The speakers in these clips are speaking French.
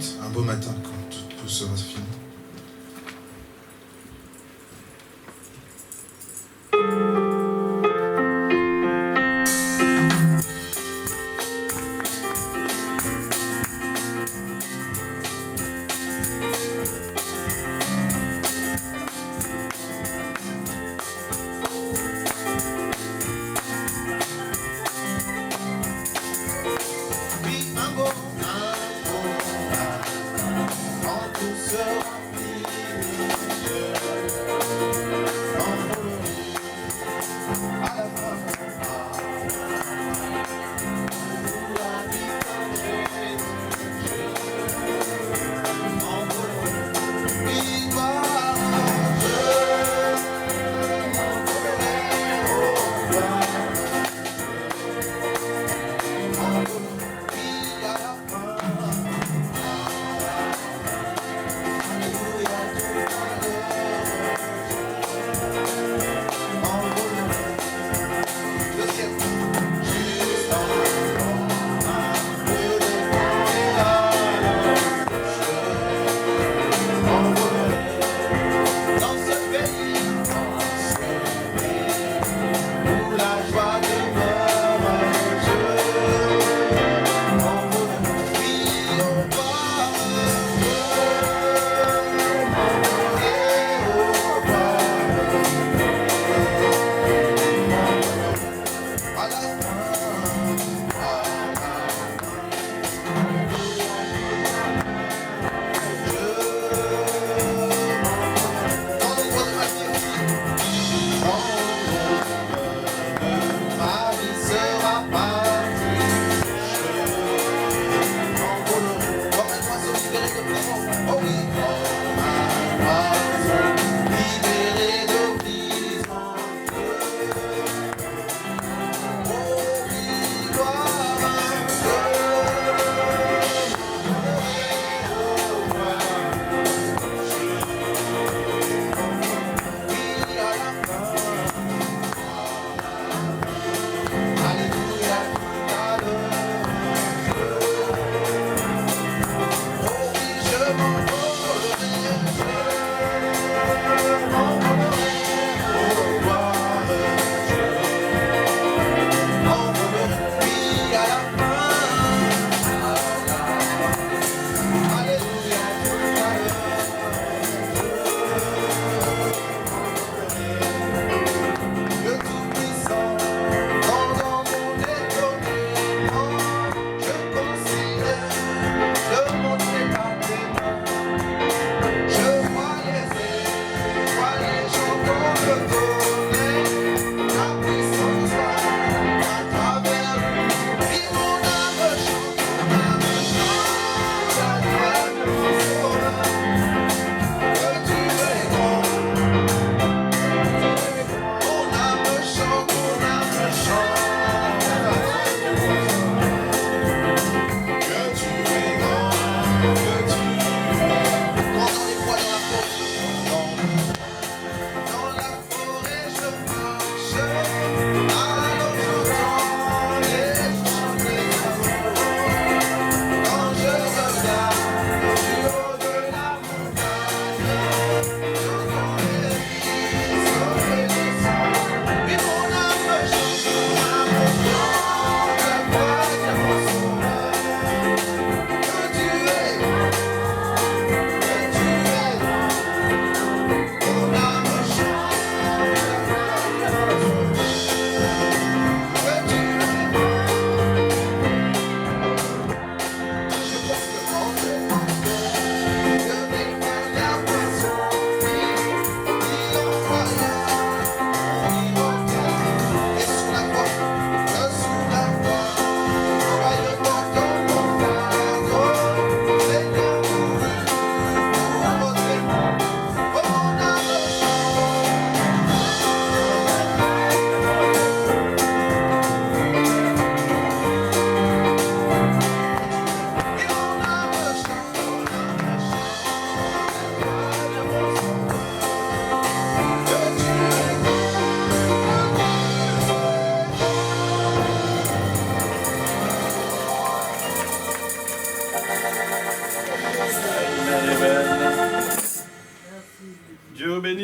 ensuite, un beau matin, quand tout sera fini.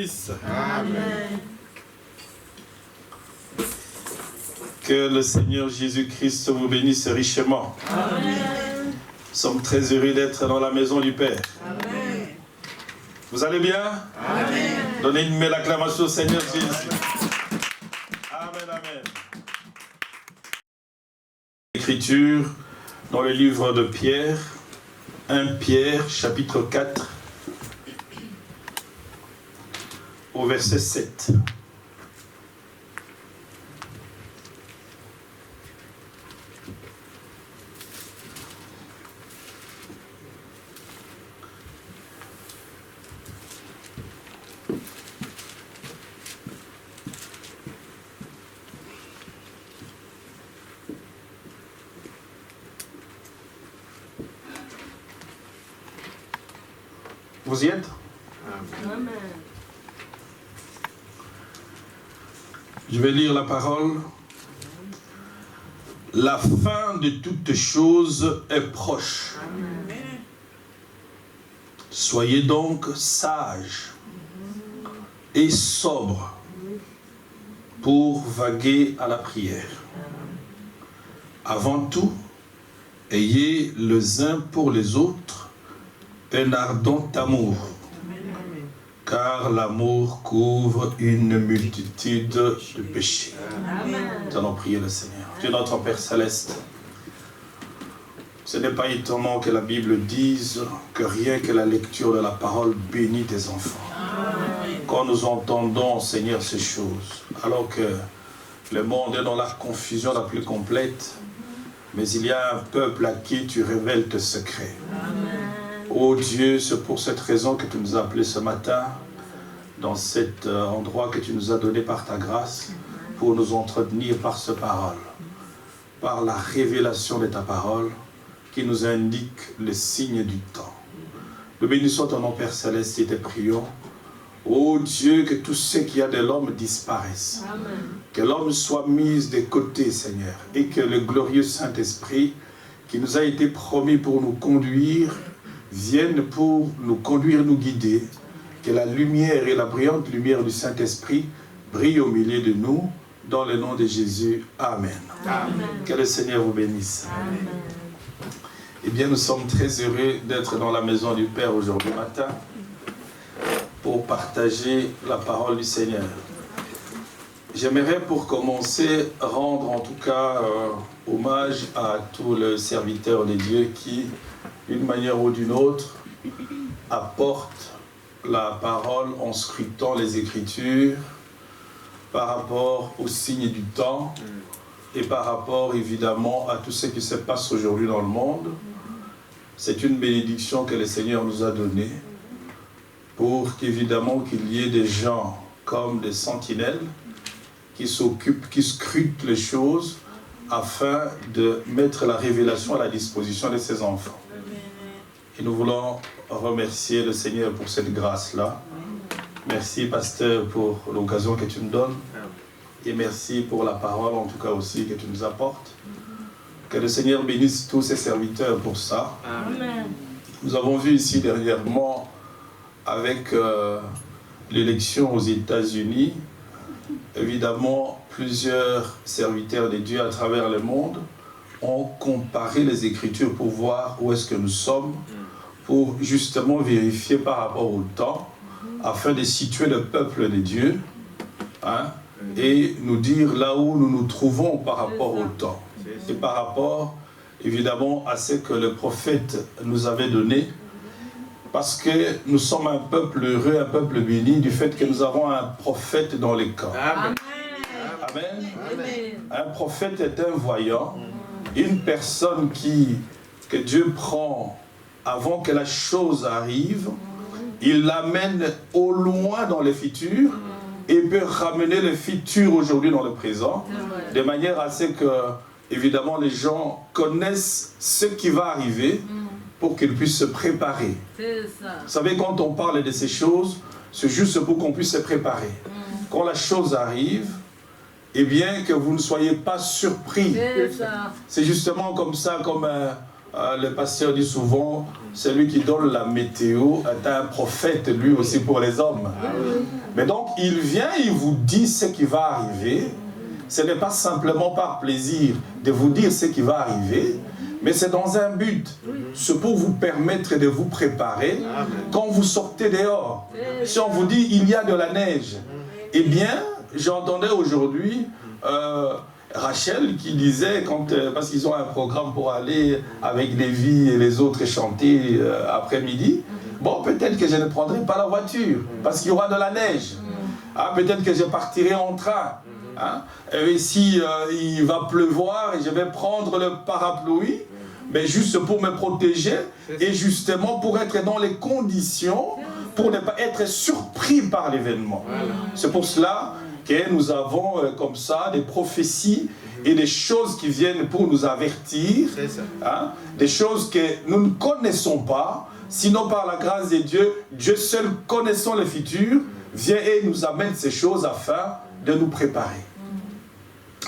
bénisse. Amen. Que le Seigneur Jésus-Christ vous bénisse richement. Amen. Nous sommes très heureux d'être dans la maison du Père. Amen. Vous allez bien? Amen. Donnez une belle acclamation au Seigneur Jésus. Amen, amen. Écriture dans le livre de Pierre, 1 Pierre, chapitre 4, au verset 7. Vous y êtes? Amen. Je vais lire la parole. La fin de toutes choses est proche. Amen. Soyez donc sages et sobres pour vaguer à la prière. Avant tout, ayez les uns pour les autres un ardent amour, car l'amour couvre une multitude de péchés. Amen. Nous allons prier le Seigneur. Dieu notre Père Céleste, ce n'est pas étonnant que la Bible dise que rien que la lecture de la parole bénit tes enfants. Amen. Quand nous entendons, Seigneur, ces choses, alors que le monde est dans la confusion la plus complète, mais il y a un peuple à qui tu révèles tes secrets. Amen. Oh Dieu, c'est pour cette raison que tu nous as appelés ce matin, dans cet endroit que tu nous as donné par ta grâce, pour nous entretenir par cette parole, par la révélation de ta parole, qui nous indique le signe du temps. Nous bénissons ton nom, Père Céleste, et te prions. Oh Dieu, que tout ce qu'il y a de l'homme disparaisse. Amen. Que l'homme soit mis de côté, Seigneur, et que le glorieux Saint-Esprit, qui nous a été promis pour nous conduire, vienne pour nous conduire, nous guider. Que la lumière et la brillante lumière du Saint-Esprit brillent au milieu de nous, dans le nom de Jésus. Amen. Amen. Que le Seigneur vous bénisse. Amen. Eh bien, nous sommes très heureux d'être dans la maison du Père aujourd'hui matin pour partager la parole du Seigneur. J'aimerais pour commencer rendre en tout cas hommage à tous les serviteurs de Dieu qui, d'une manière ou d'une autre, apportent la parole en scrutant les Écritures par rapport aux signes du temps et par rapport évidemment à tout ce qui se passe aujourd'hui dans le monde. C'est une bénédiction que le Seigneur nous a donnée pour qu'évidemment qu'il y ait des gens comme des sentinelles qui s'occupent, qui scrutent les choses afin de mettre la révélation à la disposition de ses enfants. Et nous voulons remercier le Seigneur pour cette grâce-là. Merci, pasteur, pour l'occasion que tu me donnes. Et merci pour la parole, en tout cas aussi, que tu nous apportes. Que le Seigneur bénisse tous ses serviteurs pour ça. Amen. Nous avons vu ici dernièrement, avec l'élection aux États-Unis, évidemment, plusieurs serviteurs de Dieu à travers le monde ont comparé les Écritures pour voir où est-ce que nous sommes, pour justement vérifier par rapport au temps, afin de situer le peuple de Dieu, hein, et nous dire là où nous nous trouvons par rapport au temps. Et par rapport, évidemment, à ce que le prophète nous avait donné, parce que nous sommes un peuple heureux, un peuple béni, du fait que nous avons un prophète dans les camps. Amen. Amen. Amen. Un prophète est un voyant, une personne que Dieu prend avant que la chose arrive, il l'amène au loin dans le futur et peut ramener le futur aujourd'hui dans le présent, de manière à ce que, évidemment, les gens connaissent ce qui va arriver pour qu'ils puissent se préparer. C'est ça. Vous savez, quand on parle de ces choses, c'est juste pour qu'on puisse se préparer. Quand la chose arrive, eh bien, que vous ne soyez pas surpris. C'est ça. C'est justement comme ça, comme le pasteur dit souvent, celui qui donne la météo est un prophète lui aussi pour les hommes. Mais donc, il vient, il vous dit ce qui va arriver. Ce n'est pas simplement par plaisir de vous dire ce qui va arriver, mais c'est dans un but. C'est pour vous permettre de vous préparer quand vous sortez dehors. Si on vous dit, il y a de la neige, eh bien, j'entendais aujourd'hui Rachel qui disait, parce qu'ils ont un programme pour aller avec Lévi et les autres chanter après-midi, bon, peut-être que je ne prendrai pas la voiture, parce qu'il y aura de la neige. Peut-être que je partirai en train. Et si il va pleuvoir, et je vais prendre le parapluie, mais juste pour me protéger, et justement pour être dans les conditions, pour ne pas être surpris par l'événement. C'est pour cela que nous avons comme ça des prophéties et des choses qui viennent pour nous avertir, des choses que nous ne connaissons pas, sinon par la grâce de Dieu, Dieu seul connaissant le futur, vient et nous amène ces choses afin de nous préparer.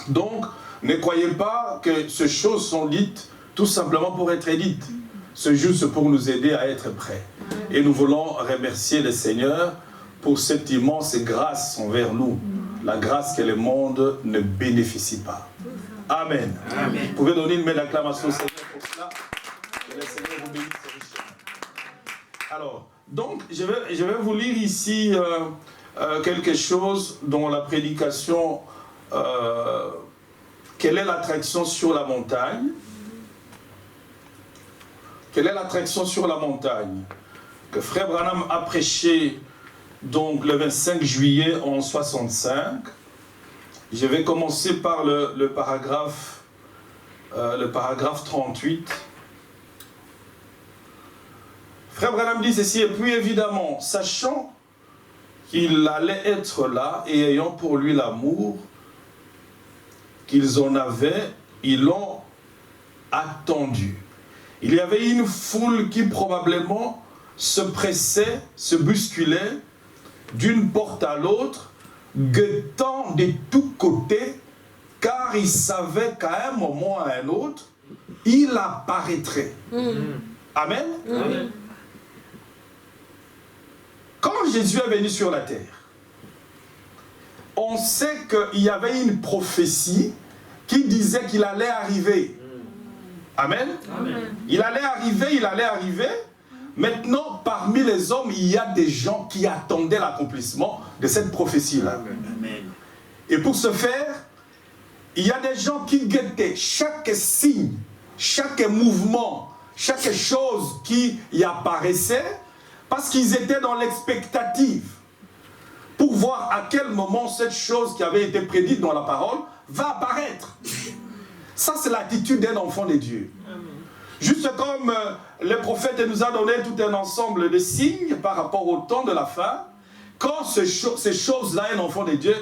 Donc, ne croyez pas que ces choses sont dites tout simplement pour être dites. C'est juste pour nous aider à être prêts. Et nous voulons remercier le Seigneur pour cette immense grâce envers nous. La grâce que le monde ne bénéficie pas. Amen. Amen. Vous pouvez donner une belle acclamation au Seigneur pour cela. Que le Seigneur vous bénisse richement. Alors, donc, je vais vous lire ici quelque chose dont la prédication, quelle est l'attraction sur la montagne? Quelle est l'attraction sur la montagne? Que Frère Branham a prêché donc le 25 juillet en 65. Je vais commencer par le paragraphe 38. Frère Branham dit ceci, et puis évidemment, sachant qu'il allait être là et ayant pour lui l'amour qu'ils en avaient, ils l'ont attendu. Il y avait une foule qui probablement se pressait, se bousculait d'une porte à l'autre, guettant de tous côtés, car il savait qu'à un moment ou à un autre, il apparaîtrait. Amen. Amen. Quand Jésus est venu sur la terre, on sait qu'il y avait une prophétie qui disait qu'il allait arriver. Amen. Amen. Il allait arriver. Maintenant, parmi les hommes, il y a des gens qui attendaient l'accomplissement de cette prophétie-là. Et pour ce faire, il y a des gens qui guettaient chaque signe, chaque mouvement, chaque chose qui y apparaissait, parce qu'ils étaient dans l'expectative, pour voir à quel moment cette chose qui avait été prédite dans la parole va apparaître. Ça, c'est l'attitude d'un enfant de Dieu. Juste comme le prophète nous a donné tout un ensemble de signes par rapport au temps de la fin, quand ces choses-là, un enfant de Dieu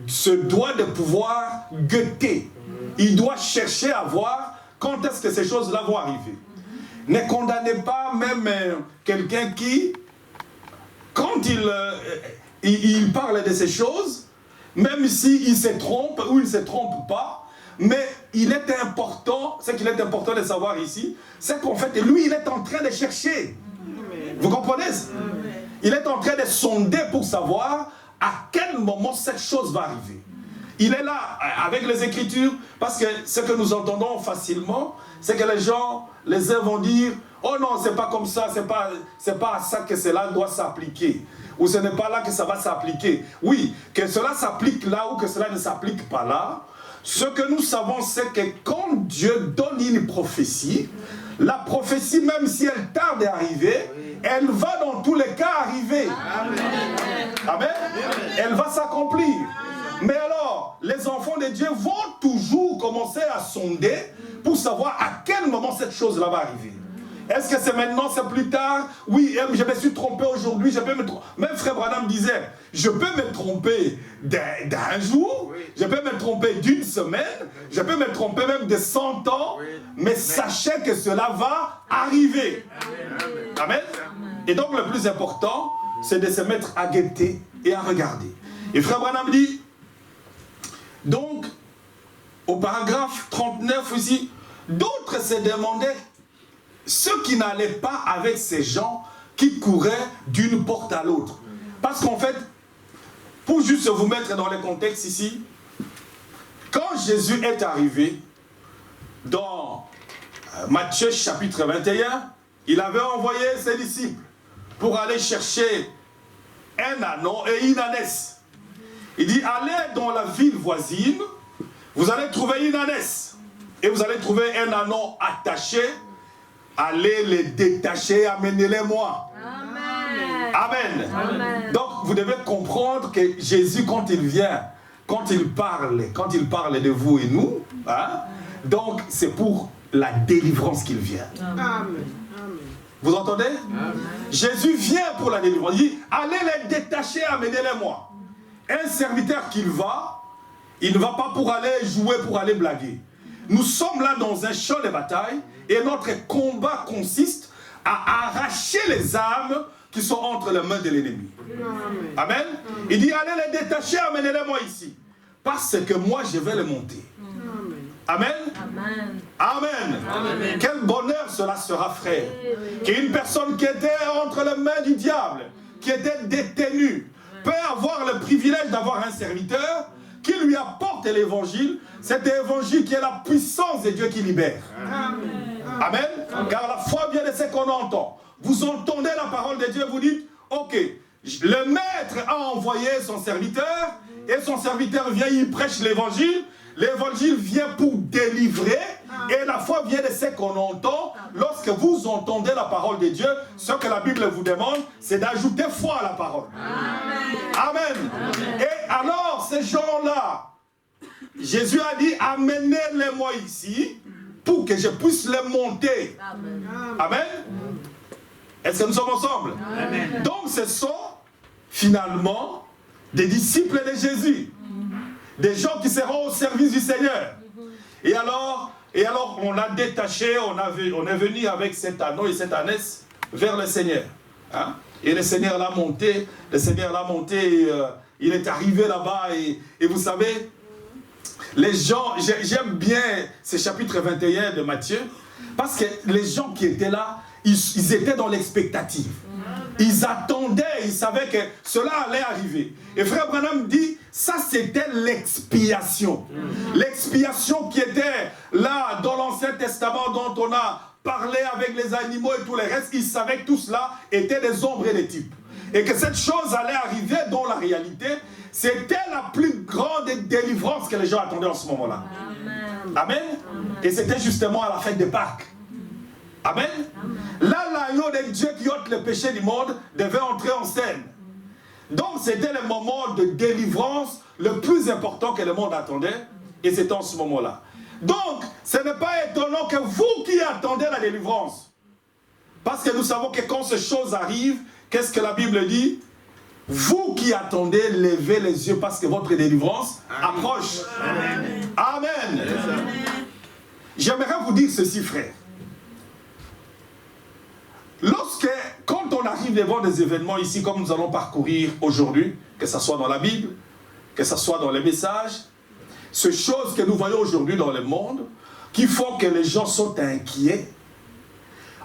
se doit de pouvoir guetter. Il doit chercher à voir quand est-ce que ces choses-là vont arriver. Ne condamnez pas même quelqu'un qui, quand il parle de ces choses, même s'il se trompe ou il ne se trompe pas, mais il est important, ce qu'il est important de savoir ici, c'est qu'en fait, lui, il est en train de chercher. Vous comprenez? Il est en train de sonder pour savoir à quel moment cette chose va arriver. Il est là avec les Écritures, parce que ce que nous entendons facilement, c'est que les gens, les uns vont dire, oh non, c'est pas comme ça, c'est pas à ça que cela doit s'appliquer. Ou ce n'est pas là que ça va s'appliquer. Oui, que cela s'applique là ou que cela ne s'applique pas là. Ce que nous savons, c'est que quand Dieu donne une prophétie, la prophétie, même si elle tarde à arriver, elle va dans tous les cas arriver. Amen. Amen. Elle va s'accomplir. Mais alors, les enfants de Dieu vont toujours commencer à sonder pour savoir à quel moment cette chose-là va arriver. Est-ce que c'est maintenant, c'est plus tard? Oui, je me suis trompé aujourd'hui, je peux me tromper. Même Frère Branham disait, je peux me tromper d'un jour, je peux me tromper d'une semaine, je peux me tromper même de 100 ans, mais sachez que cela va arriver. Amen. Et donc le plus important, c'est de se mettre à guetter et à regarder. Et Frère Branham dit, au paragraphe 39 aussi, d'autres se demandaient ceux qui n'allaient pas avec ces gens qui couraient d'une porte à l'autre. Parce qu'en fait, pour juste vous mettre dans le contexte ici, quand Jésus est arrivé dans Matthieu chapitre 21, il avait envoyé ses disciples pour aller chercher un ânon et une ânesse. Il dit, allez dans la ville voisine, vous allez trouver une ânesse et vous allez trouver un ânon attaché, allez les détacher, amenez-les moi. Amen. Amen. Amen. Donc vous devez comprendre que Jésus, quand il vient, quand il parle de vous et nous, hein, donc c'est pour la délivrance qu'il vient. Amen. Vous entendez? Jésus vient pour la délivrance. Il dit, allez les détacher, amenez-les moi. Un serviteur il ne va pas pour aller jouer, pour aller blaguer. Nous sommes là dans un champ de bataille et notre combat consiste à arracher les âmes qui sont entre les mains de l'ennemi. Amen. Il dit, allez les détacher, amenez-les moi ici. Parce que moi, je vais les monter. Amen. Amen. Amen. Amen. Quel bonheur cela sera, frère. Qu'une personne qui était entre les mains du diable, qui était détenue, peut avoir le privilège d'avoir un serviteur qui lui apporte l'évangile, cet évangile qui est la puissance de Dieu qui libère. Amen. Car la foi vient de ce qu'on entend. Vous entendez la parole de Dieu, vous dites, ok, le maître a envoyé son serviteur, et son serviteur vient, il prêche l'évangile. L'évangile vient pour délivrer, et la foi vient de ce qu'on entend. Lorsque vous entendez la parole de Dieu, ce que la Bible vous demande, c'est d'ajouter foi à la parole. Amen. Amen. Et alors, ces gens-là, Jésus a dit, amenez-les-moi ici, pour que je puisse les monter. Amen. Amen. Est-ce que nous sommes ensemble? Amen. Donc, ce sont finalement des disciples de Jésus. Des gens qui seront au service du Seigneur. Et alors on a détaché, on est venu avec cet anneau et cette ânesse vers le Seigneur. Hein? Et le Seigneur l'a monté, il est arrivé là-bas et vous savez, les gens, j'aime bien ce chapitre 21 de Matthieu, parce que les gens qui étaient là, ils étaient dans l'expectative. Ils attendaient, ils savaient que cela allait arriver. Et frère Branham dit, ça c'était l'expiation. L'expiation qui était là dans l'Ancien Testament dont on a parlé avec les animaux et tout le reste, ils savaient que tout cela était des ombres et des types. Et que cette chose allait arriver dans la réalité, c'était la plus grande délivrance que les gens attendaient en ce moment-là. Amen. Et c'était justement à la fête de Pâques. Amen. Là, l'agneau de Dieu qui ôte le péché du monde devait entrer en scène. Donc, c'était le moment de délivrance le plus important que le monde attendait. Et c'était en ce moment-là. Donc, ce n'est pas étonnant que vous qui attendez la délivrance. Parce que nous savons que quand ces choses arrivent, qu'est-ce que la Bible dit? Vous qui attendez, levez les yeux parce que votre délivrance approche. Amen. Amen. J'aimerais vous dire ceci, frère. Quand on arrive devant des événements ici, comme nous allons parcourir aujourd'hui, que ce soit dans la Bible, que ce soit dans les messages, ces choses que nous voyons aujourd'hui dans le monde, qui font que les gens sont inquiets,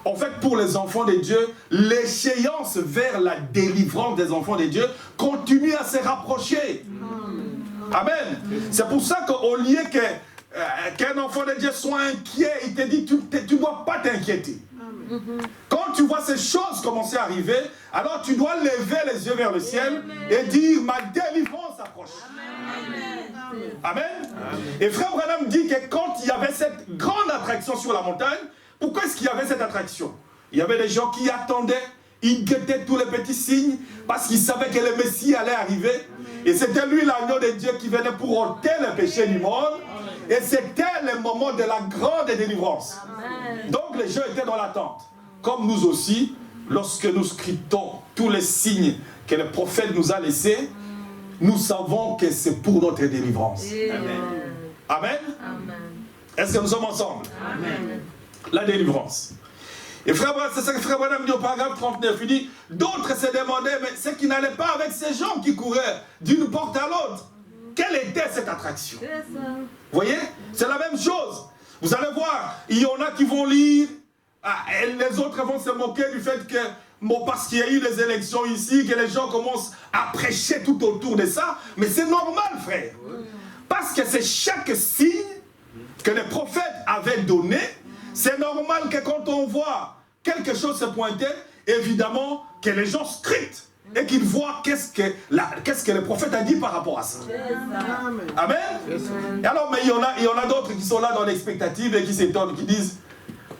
en fait, pour les enfants de Dieu, l'échéance vers la délivrance des enfants de Dieu continue à se rapprocher. Amen. C'est pour ça qu'au lieu qu'un enfant de Dieu soit inquiet, il te dit, tu ne dois pas t'inquiéter. Quand tu vois ces choses commencer à arriver, alors tu dois lever les yeux vers le ciel et dire, ma délivrance approche. Amen. Et frère Branham dit que quand il y avait cette grande attraction sur la montagne, pourquoi est-ce qu'il y avait cette attraction? Il y avait des gens qui attendaient, ils guettaient tous les petits signes, parce qu'ils savaient que le Messie allait arriver. Et c'était lui l'agneau de Dieu qui venait pour ôter le péché du monde. Et c'était le moment de la grande délivrance. Donc les gens étaient dans l'attente. Comme nous aussi, lorsque nous scrutons tous les signes que le prophète nous a laissés, nous savons que c'est pour notre délivrance. Amen. Amen. Est-ce que nous sommes ensemble? Amen. La délivrance. Et c'est ça que frère Branham dit au paragraphe 39. Il dit, d'autres se demandaient, mais c'est qui n'allaient pas avec ces gens qui couraient d'une porte à l'autre. Quelle était cette attraction? Vous voyez? C'est la même chose. Vous allez voir, il y en a qui vont lire les autres vont se moquer du fait que, bon, parce qu'il y a eu les élections ici, que les gens commencent à prêcher tout autour de ça. Mais c'est normal, frère. Parce que c'est chaque signe que les prophètes avaient donné. C'est normal que quand on voit quelque chose se pointer, évidemment, que les gens scrutent et qu'ils voient qu'est-ce que le prophète a dit par rapport à ça. Amen. Et alors, mais il y en a d'autres qui sont là dans l'expectative et qui s'étonnent, qui disent,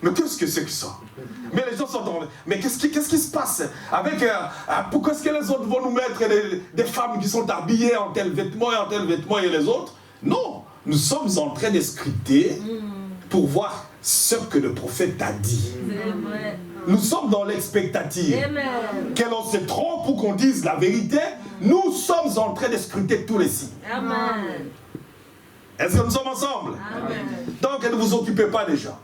mais qu'est-ce que c'est que ça? Mais les gens sont dans... Mais qu'est-ce qui se passe avec... pourquoi est-ce que les autres vont nous mettre des femmes qui sont habillées en tel vêtement et les autres? Non, nous sommes en train de scruter pour voir ce que le prophète a dit. Nous sommes dans l'expectative. Que l'on se trompe ou qu'on dise la vérité, nous sommes en train de scruter tous les signes. Amen. Est-ce que nous sommes ensemble? Amen. Donc ne vous occupez pas des gens.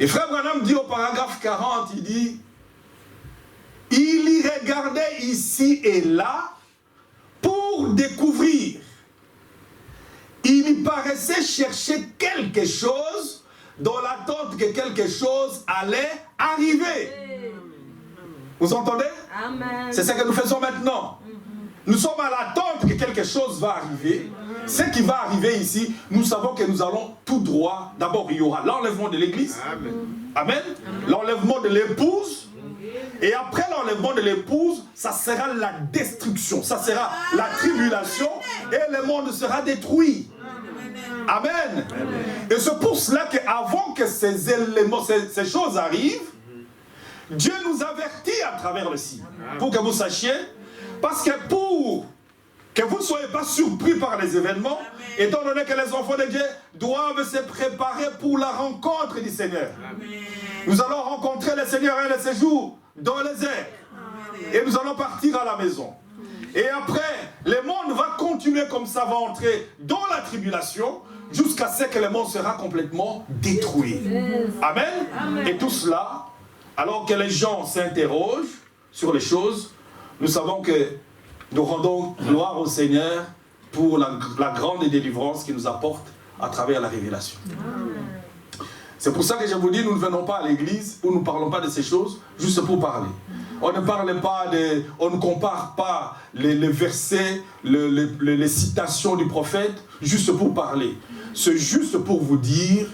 Et Frère Branham dit au paragraphe 40, il dit, il y regardait ici et là pour découvrir. Il y paraissait chercher quelque chose dans l'attente que quelque chose allait arriver. Vous entendez? C'est ce que nous faisons maintenant. Nous sommes à l'attente que quelque chose va arriver. Ce qui va arriver ici, nous savons que nous allons tout droit. D'abord, il y aura l'enlèvement de l'église. Amen. L'enlèvement de l'épouse. Et après l'enlèvement de l'épouse, ça sera la destruction. Ça sera la tribulation. Et le monde sera détruit. Amen. Et c'est pour cela qu'avant que ces éléments, ces choses arrivent, Dieu nous avertit à travers le signe. Pour que vous sachiez. Parce que pour que vous ne soyez pas surpris par les événements, étant donné que les enfants de Dieu doivent se préparer pour la rencontre du Seigneur. Nous allons rencontrer le Seigneur un de ces jours dans les airs. Et nous allons partir à la maison. Et après, le monde va continuer comme ça, va entrer dans la tribulation jusqu'à ce que le monde sera complètement détruit. Amen. Et tout cela, alors que les gens s'interrogent sur les choses, nous savons que nous rendons gloire au Seigneur pour la grande délivrance qu'il nous apporte à travers la révélation. C'est pour ça que je vous dis, nous ne venons pas à l'église où nous ne parlons pas de ces choses, juste pour parler. On ne parle pas on ne compare pas les versets, les citations du prophète, juste pour parler. C'est juste pour vous dire,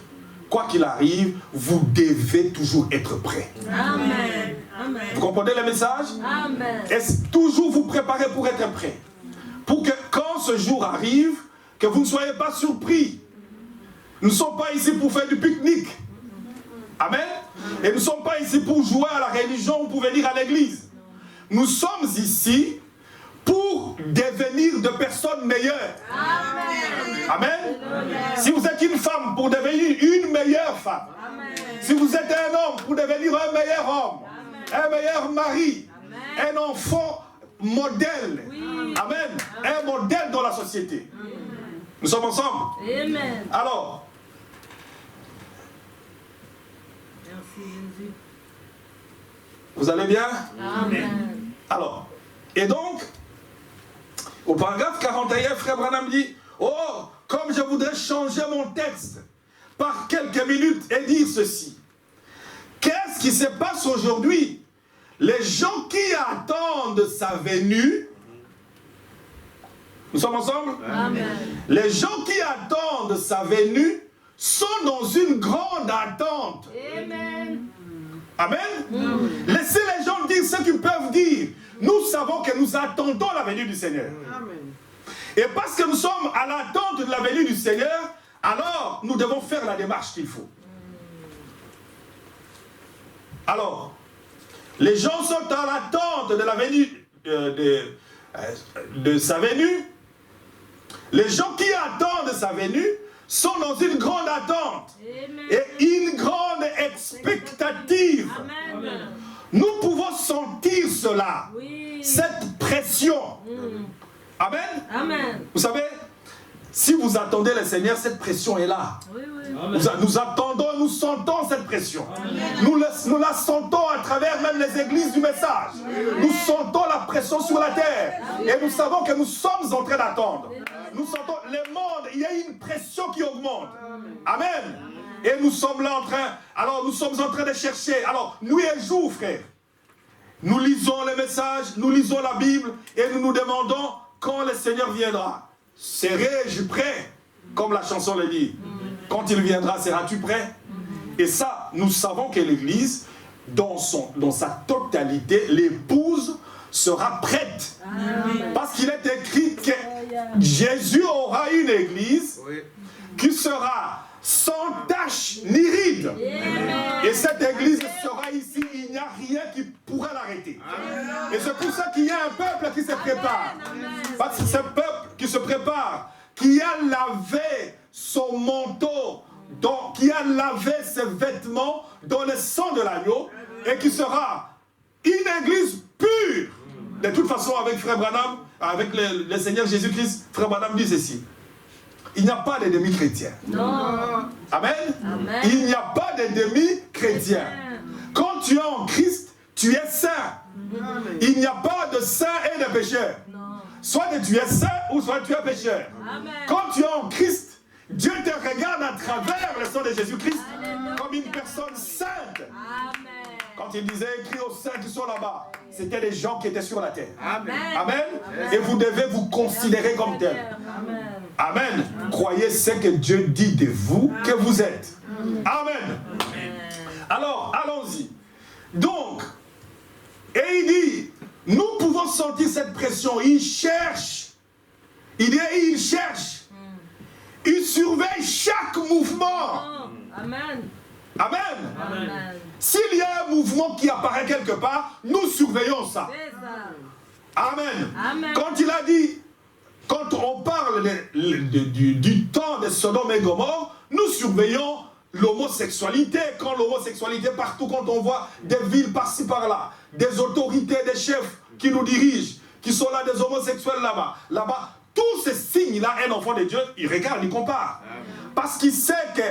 quoi qu'il arrive, vous devez toujours être prêts. Amen. Vous comprenez le message? Amen. Est-ce toujours vous préparer pour être prêt? Pour que quand ce jour arrive, que vous ne soyez pas surpris. Nous ne sommes pas ici pour faire du pique-nique. Amen. Et nous ne sommes pas ici pour jouer à la religion ou pour venir à l'église. Nous sommes ici pour devenir de personnes meilleures. Amen. Amen. Si vous êtes une femme, pour devenir une meilleure femme. Amen. Si vous êtes un homme, pour devenir un meilleur homme. Un meilleur mari, un enfant modèle. Oui. Amen. Un modèle dans la société. Nous sommes ensemble. Amen. Alors, merci Jésus. vous allez bien? Amen. Alors, et donc, au paragraphe 41, Frère Branham dit, oh, comme je voudrais changer mon texte par quelques minutes et dire ceci. Qu'est-ce qui se passe aujourd'hui? Les gens qui attendent sa venue, nous sommes ensemble? Amen. Les gens qui attendent sa venue sont dans une grande attente. Amen. Amen. Laissez les gens dire ce qu'ils peuvent dire. Nous savons que nous attendons la venue du Seigneur. Amen. Et parce que nous sommes à l'attente de la venue du Seigneur, alors nous devons faire la démarche qu'il faut. Alors, les gens sont à l'attente de la venue de sa venue. Les gens qui attendent sa venue sont dans une grande attente. Amen. Et une grande expectative. Amen. Nous pouvons sentir cela. Oui. Cette pression. Amen. Amen. Vous savez, si vous attendez le Seigneur, cette pression est là. Oui, oui. Nous attendons, nous sentons cette pression. Nous la sentons à travers même les églises du message. Nous sentons la pression sur la terre. Et nous savons que nous sommes en train d'attendre. Nous sentons le monde, il y a une pression qui augmente. Amen. Et nous sommes là nous sommes en train de chercher. Alors, nuit et jour, frère. Nous lisons les messages, nous lisons la Bible et nous nous demandons quand le Seigneur viendra. Serai-je prêt? Comme la chanson le dit. Quand il viendra, seras-tu prêt? Et ça, nous savons que l'Église, dans sa totalité, l'épouse sera prête. Parce qu'il est écrit que Jésus aura une Église qui sera sans tache ni ride. Et cette Église sera ici, il n'y a rien qui pourra l'arrêter. Et c'est pour ça qu'il y a un peuple qui se prépare. Parce que c'est un peuple qui se prépare, qui a lavé son manteau, qui a lavé ses vêtements dans le sang de l'agneau, et qui sera une Église pure. De toute façon, avec Frère Branham, avec le Seigneur Jésus-Christ, Frère Branham dit ceci. Il n'y a pas de demi-chrétiens. Non. Amen. Amen. Il n'y a pas de demi-chrétiens. Quand tu es en Christ, tu es saint. Il n'y a pas de saint et de pécheur. Non. Soit tu es saint ou soit tu es pécheur. Amen. Quand tu es en Christ, Dieu te regarde à travers le sang de Jésus-Christ comme une personne sainte. Amen. Quand il disait écrit aux saints qui sont là-bas, c'était les gens qui étaient sur la terre. Amen. Amen. Et vous devez vous considérer comme tel. Amen. Amen. Croyez ce que Dieu dit de vous que vous êtes. Amen. Alors, allons-y. Donc, et il dit, nous pouvons sentir cette pression. Il cherche. Il dit, il cherche. Il surveille chaque mouvement. Amen. Amen. Amen. S'il y a un mouvement qui apparaît quelque part, nous surveillons ça. C'est ça. Amen. Amen. Quand il a dit, quand on parle du temps de Sodome et Gomorrhe, nous surveillons l'homosexualité. Quand l'homosexualité partout, quand on voit des villes par-ci par-là, des autorités, des chefs qui nous dirigent, qui sont là, des homosexuels là-bas, tous ces signes-là, un enfant de Dieu, il regarde, il compare. Parce qu'il sait que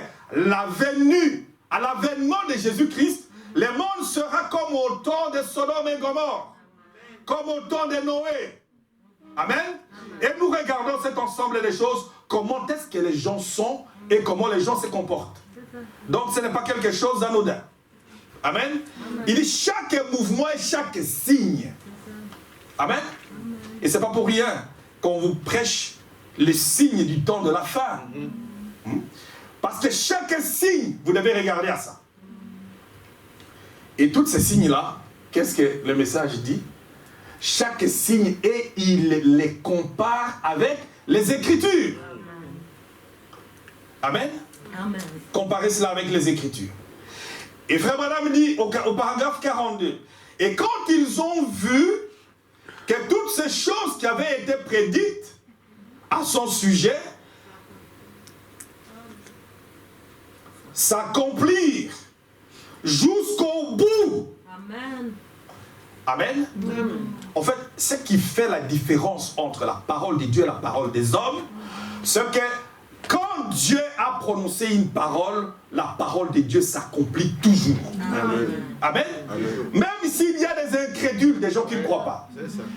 à l'avènement de Jésus-Christ, le monde sera comme au temps de Sodome et Gomorrhe, comme au temps de Noé. Amen. Et nous regardons cet ensemble de choses, comment est-ce que les gens sont et comment les gens se comportent. Donc ce n'est pas quelque chose d'anodin. Amen. Il dit chaque mouvement et chaque signe. Amen. Et ce n'est pas pour rien qu'on vous prêche les signes du temps de la fin. Parce que chaque signe, vous devez regarder à ça. Et tous ces signes-là, qu'est-ce que le message dit? Chaque signe, et il les compare avec les Écritures. Amen. Amen. Comparez cela avec les Écritures. Et Frère Madame dit au paragraphe 42, et quand ils ont vu que toutes ces choses qui avaient été prédites à son sujet s'accomplirent jusqu'au bout. Amen. Amen. En fait, ce qui fait la différence entre la parole de Dieu et la parole des hommes, c'est que quand Dieu a prononcé une parole, la parole de Dieu s'accomplit toujours. Amen. Amen. Amen. Même s'il y a des incrédules, des gens qui ne croient pas.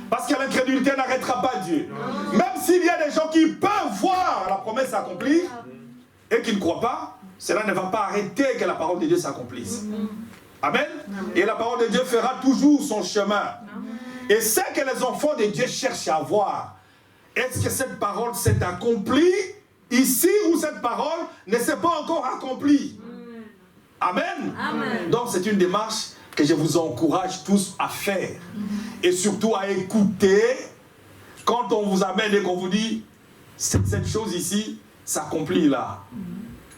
Parce que l'incrédulité n'arrêtera pas Dieu. Même s'il y a des gens qui peuvent voir la promesse s'accomplir et qui ne croient pas, cela ne va pas arrêter que la parole de Dieu s'accomplisse. Amen. Et la parole de Dieu fera toujours son chemin. Et ce que les enfants de Dieu cherchent à voir, est-ce que cette parole s'est accomplie ici ou cette parole ne s'est pas encore accomplie? Amen. Amen. Donc c'est une démarche que je vous encourage tous à faire. Et surtout à écouter quand on vous amène et qu'on vous dit cette chose ici s'accomplit là.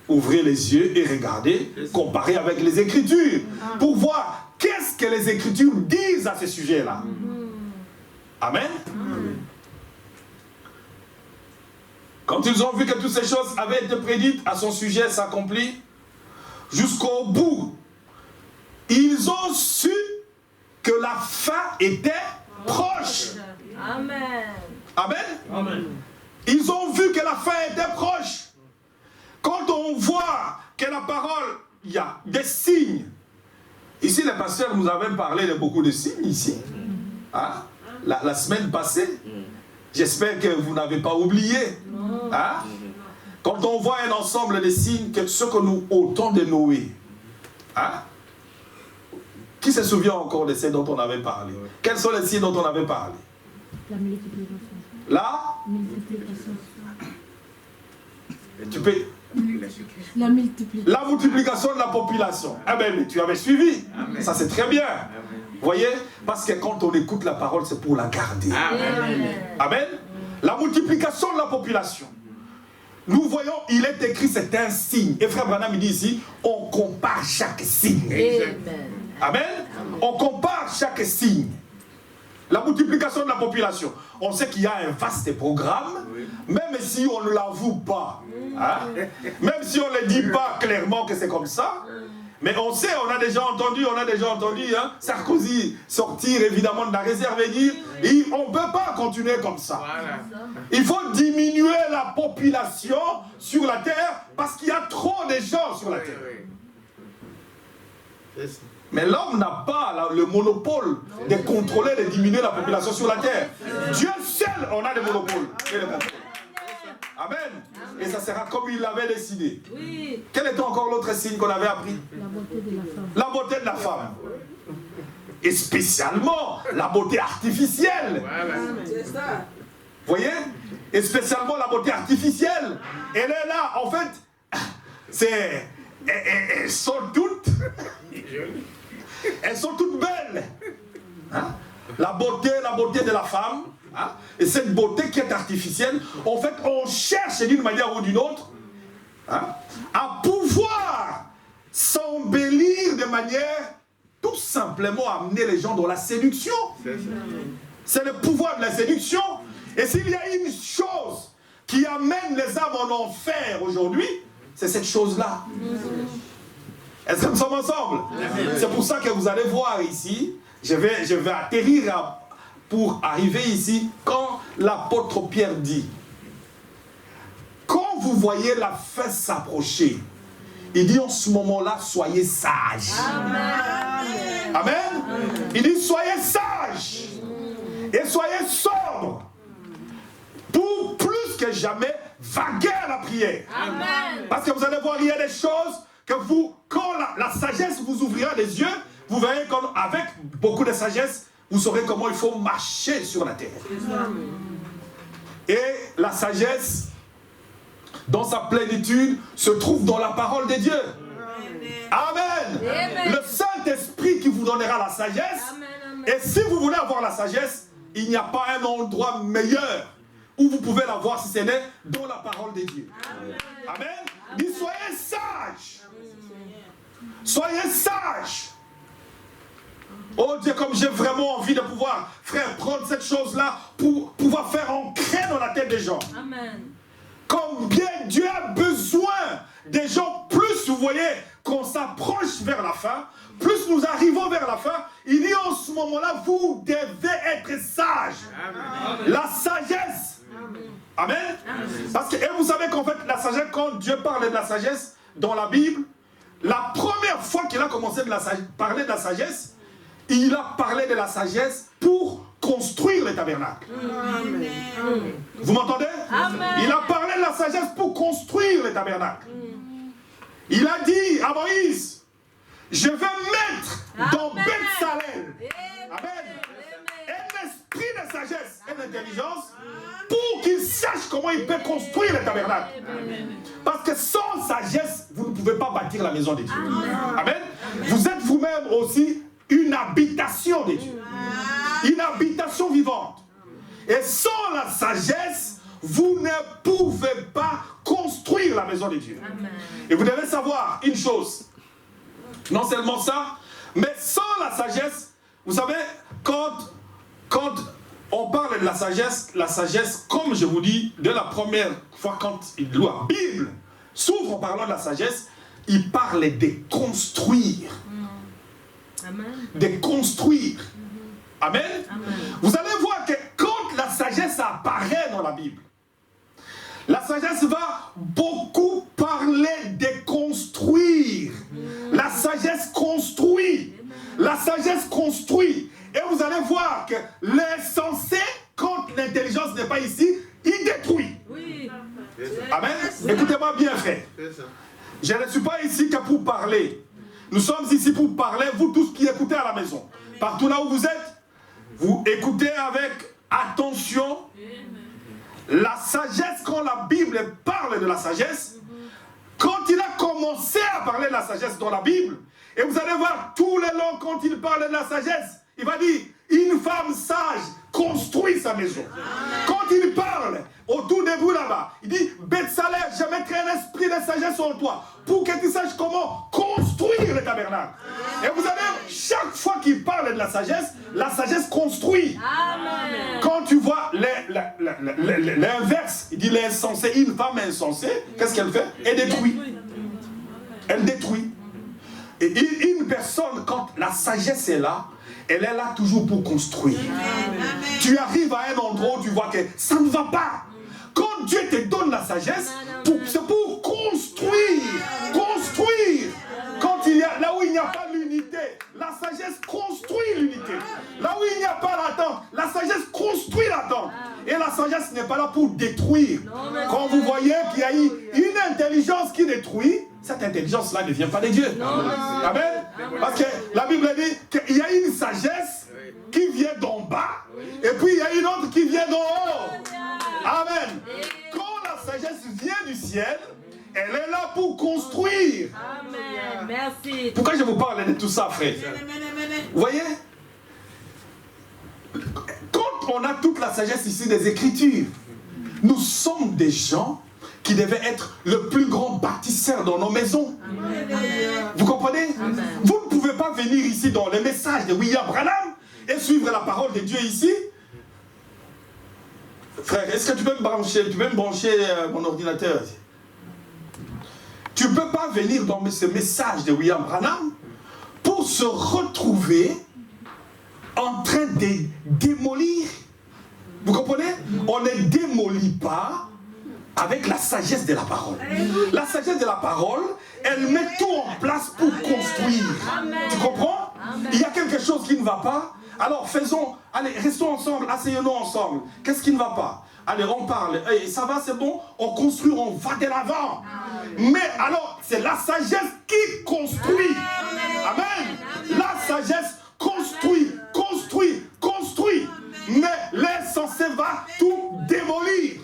Ouvrez les yeux et regardez, comparez avec les Écritures pour voir qu'est-ce que les Écritures disent à ce sujet-là. Amen. Quand ils ont vu que toutes ces choses avaient été prédites à son sujet s'accomplit jusqu'au bout, ils ont su que la fin était proche. Amen. Amen. Amen. Ils ont vu que la fin était proche. Quand on voit que la parole, il y a des signes. Ici, les pasteurs nous avaient parlé de beaucoup de signes ici. Hein? La semaine passée. J'espère que vous n'avez pas oublié. Hein? Quand on voit un ensemble de signes, ce que nous, au temps de Noé, hein? Qui se souvient encore de ces dont on avait parlé? Quels sont les signes dont on avait parlé? La multiplication. La Multiplication. Tu peux... La multiplication. La multiplication de la population. Ah ben, mais tu avais suivi. Amen. Ça, c'est très bien. Vous voyez? Parce que quand on écoute la parole, c'est pour la garder. Amen. Amen. La multiplication de la population. Nous voyons, il est écrit, c'est un signe. Et frère Branham, il dit ici, on compare chaque signe. Amen. Amen. On compare chaque signe. La multiplication de la population. On sait qu'il y a un vaste programme, même si on ne l'avoue pas. Hein? Même si on ne dit pas clairement que c'est comme ça. Mais on sait, on a déjà entendu hein, Sarkozy sortir évidemment de la réserve et dire on ne peut pas continuer comme ça. Il faut diminuer la population sur la terre parce qu'il y a trop de gens sur la terre. Mais l'homme n'a pas le monopole de contrôler, de diminuer la population sur la terre. Dieu seul en a le monopole. Amen. Et ça sera comme il l'avait décidé. Oui. Quel était encore l'autre signe qu'on avait appris? La beauté de la femme. La beauté de la femme. Et spécialement la beauté artificielle. C'est ça. Vous voyez? Et spécialement la beauté artificielle. Elle est là, en fait, elles sont toutes belles. Hein? La beauté de la femme. Hein? Et cette beauté qui est artificielle, en fait, on cherche d'une manière ou d'une autre hein, à pouvoir s'embellir de manière tout simplement à amener les gens dans la séduction. C'est le pouvoir de la séduction. Et s'il y a une chose qui amène les âmes en enfer aujourd'hui, c'est cette chose-là. Est-ce que nous sommes ensemble? C'est pour ça que vous allez voir ici, je vais atterrir pour arriver ici, quand l'apôtre Pierre dit, quand vous voyez la fin s'approcher, il dit en ce moment-là, soyez sages. Amen. Amen. Il dit, soyez sages et soyez sobres pour plus que jamais vaguer à la prière. Amen. Parce que vous allez voir, il y a des choses que vous, quand la sagesse vous ouvrira les yeux, vous verrez qu'avec beaucoup de sagesse, vous saurez comment il faut marcher sur la terre. Et la sagesse, dans sa plénitude, se trouve dans la parole de Dieu. Amen. Amen. Le Saint-Esprit qui vous donnera la sagesse. Amen. Et si vous voulez avoir la sagesse, il n'y a pas un endroit meilleur où vous pouvez l'avoir si ce n'est dans la parole de Dieu. Amen. Amen. Dis, soyez sages. Soyez sages. Oh Dieu, comme j'ai vraiment envie de pouvoir, frère, prendre cette chose-là pour pouvoir faire ancrer dans la tête des gens. Amen. Combien Dieu a besoin des gens, plus vous voyez qu'on s'approche vers la fin, plus nous arrivons vers la fin, il dit en ce moment-là, vous devez être sages. Amen. La sagesse. Amen. Amen. Parce que, et vous savez qu'en fait, la sagesse, quand Dieu parle de la sagesse dans la Bible, la première fois qu'il a commencé de parler de la sagesse, il a parlé de la sagesse pour construire le tabernacle. Amen. Vous m'entendez? Il a parlé de la sagesse pour construire le tabernacle. Il a dit à Moïse, je vais mettre dans Beth-Salem un esprit de sagesse et d'intelligence pour qu'il sache comment il peut construire le tabernacle. Parce que sans sagesse, vous ne pouvez pas bâtir la maison de Dieu. Amen. Vous êtes vous-même aussi une habitation de Dieu. Une habitation vivante. Et sans la sagesse, vous ne pouvez pas construire la maison de Dieu. Amen. Et vous devez savoir une chose. Non seulement ça, mais sans la sagesse, vous savez, quand on parle de la sagesse, comme je vous dis, de la première fois quand la Bible s'ouvre en parlant de la sagesse, il parle de construire. Amen. De construire. Amen. Amen. Vous allez voir que quand la sagesse apparaît dans la Bible, la sagesse va beaucoup parler de construire. La sagesse construit. La sagesse construit. Et vous allez voir que l'insensé, quand l'intelligence n'est pas ici, il détruit. Oui. Amen. Écoutez-moi bien, frère. Je ne suis pas ici que pour parler. Nous sommes ici pour parler, vous tous qui écoutez à la maison. Partout là où vous êtes, vous écoutez avec attention. La sagesse, quand la Bible parle de la sagesse, quand il a commencé à parler de la sagesse dans la Bible, et vous allez voir tous les longs quand il parle de la sagesse, il va dire, une femme sage construit sa maison. Quand il parle, au tout début là-bas, il dit, Bethsalem, je mettrai un esprit de sagesse en toi, pour que tu saches comment construire le tabernacle. Et vous allez, chaque fois qu'il parle de la sagesse construit. Amen. Quand tu vois l'inverse, il dit l'insensé, une femme insensée, qu'est-ce qu'elle fait? Elle détruit. Elle détruit. Et une personne, quand la sagesse est là, elle est là toujours pour construire. Amen. Tu arrives à un endroit où tu vois que ça ne va pas. Quand Dieu te donne la sagesse, c'est pour construire. Construire. Quand il y a, là où il n'y a pas l'unité, la sagesse construit l'unité. Là où il n'y a pas l'attente, la sagesse construit l'attente. Et la sagesse n'est pas là pour détruire. Quand vous voyez qu'il y a une intelligence qui détruit, cette intelligence-là ne vient pas de Dieu. Amen. Parce que la Bible dit qu'il y a une sagesse qui vient d'en bas, et puis il y a une autre qui vient d'en haut. Amen. Quand la sagesse vient du ciel, elle est là pour construire. Amen. Merci. Pourquoi je vous parle de tout ça, frère? Vous voyez? Quand on a toute la sagesse ici des Écritures, nous sommes des gens qui devaient être le plus grand bâtisseur dans nos maisons. Amen. Vous comprenez? Amen. Vous ne pouvez pas venir ici dans les messages de William Branham et suivre la parole de Dieu ici. Frère, est-ce que tu peux me brancher, mon ordinateur? Tu ne peux pas venir dans ce message de William Branham pour se retrouver en train de démolir. Vous comprenez? On ne démolit pas avec la sagesse de la parole. La sagesse de la parole, elle met tout en place pour construire. Tu comprends? Il y a quelque chose qui ne va pas. Alors faisons, allez, restons ensemble, asseyons-nous ensemble. Qu'est-ce qui ne va pas? Allez, on parle. Hey, ça va, c'est bon? On construit, on va de l'avant. Mais alors, c'est la sagesse qui construit. Amen. La sagesse construit, construit, construit. Mais l'insensé va tout démolir.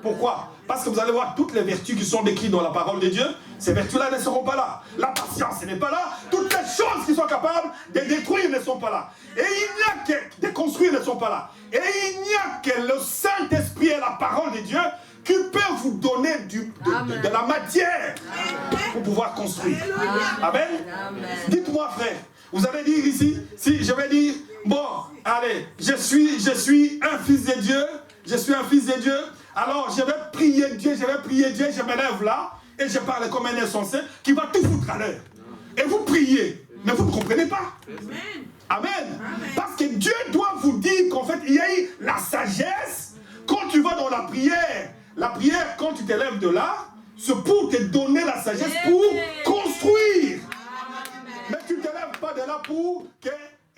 Pourquoi? Parce que vous allez voir toutes les vertus qui sont décrites dans la parole de Dieu, ces vertus-là ne seront pas là. La patience n'est pas là. Toutes les choses qui sont capables de détruire ne sont pas là. Et il n'y a que de construire ne sont pas là. Et il n'y a que le Saint-Esprit et la parole de Dieu qui peut vous donner de la matière pour pouvoir construire. Amen. Dites-moi, frère, vous allez dire ici, si je vais dire, bon, allez, je suis un fils de Dieu, je suis un fils de Dieu. Alors, je vais prier Dieu, je me lève là, et je parle comme un insensé qui va tout foutre à l'heure. Et vous priez, mais vous ne comprenez pas. Amen. Parce que Dieu doit vous dire qu'en fait, il y a eu la sagesse. Quand tu vas dans la prière, quand tu te lèves de là, c'est pour te donner la sagesse pour construire. Mais tu ne te lèves pas de là pour que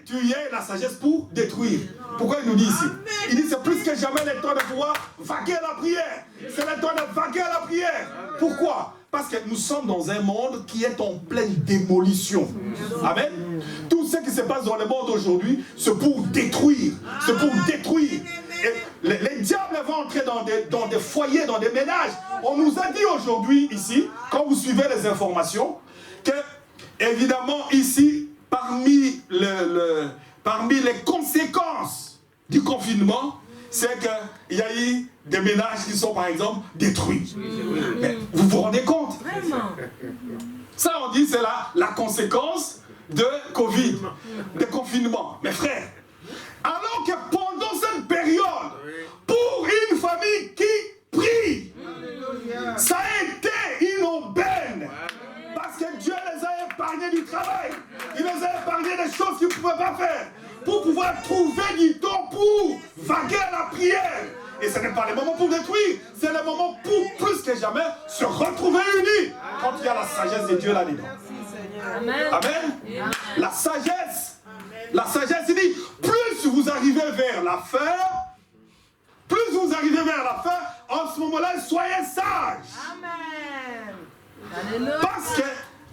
tu y aies la sagesse pour détruire. Pourquoi il nous dit ici? Il dit c'est plus que jamais le temps de pouvoir vaguer à la prière. C'est le temps de vaguer à la prière. Pourquoi? Parce que nous sommes dans un monde qui est en pleine démolition. Amen. Tout ce qui se passe dans le monde aujourd'hui, c'est pour détruire. C'est pour détruire. Et les diables vont entrer dans des foyers, dans des ménages. On nous a dit aujourd'hui ici, quand vous suivez les informations, que évidemment ici, parmi les conséquences du confinement, c'est qu'il y a eu des ménages qui sont par exemple détruits. Mais vous vous rendez compte? Ça on dit c'est la conséquence de Covid, de confinement. Mais frère, alors que pendant cette période, pour une famille qui prie, ça a été une aubaine. Parce que Dieu les a épargnés du travail. Il les a épargnés des choses qu'ils ne pouvaient pas faire. Pour pouvoir trouver du temps pour vaguer à la prière. Et ce n'est pas le moment pour détruire. C'est le moment pour plus que jamais se retrouver unis. Quand il y a la sagesse de Dieu là-dedans. Amen. Amen. La sagesse. La sagesse, il dit, plus vous arrivez vers la fin, en ce moment-là, soyez sages. Amen. Alléluia. Parce que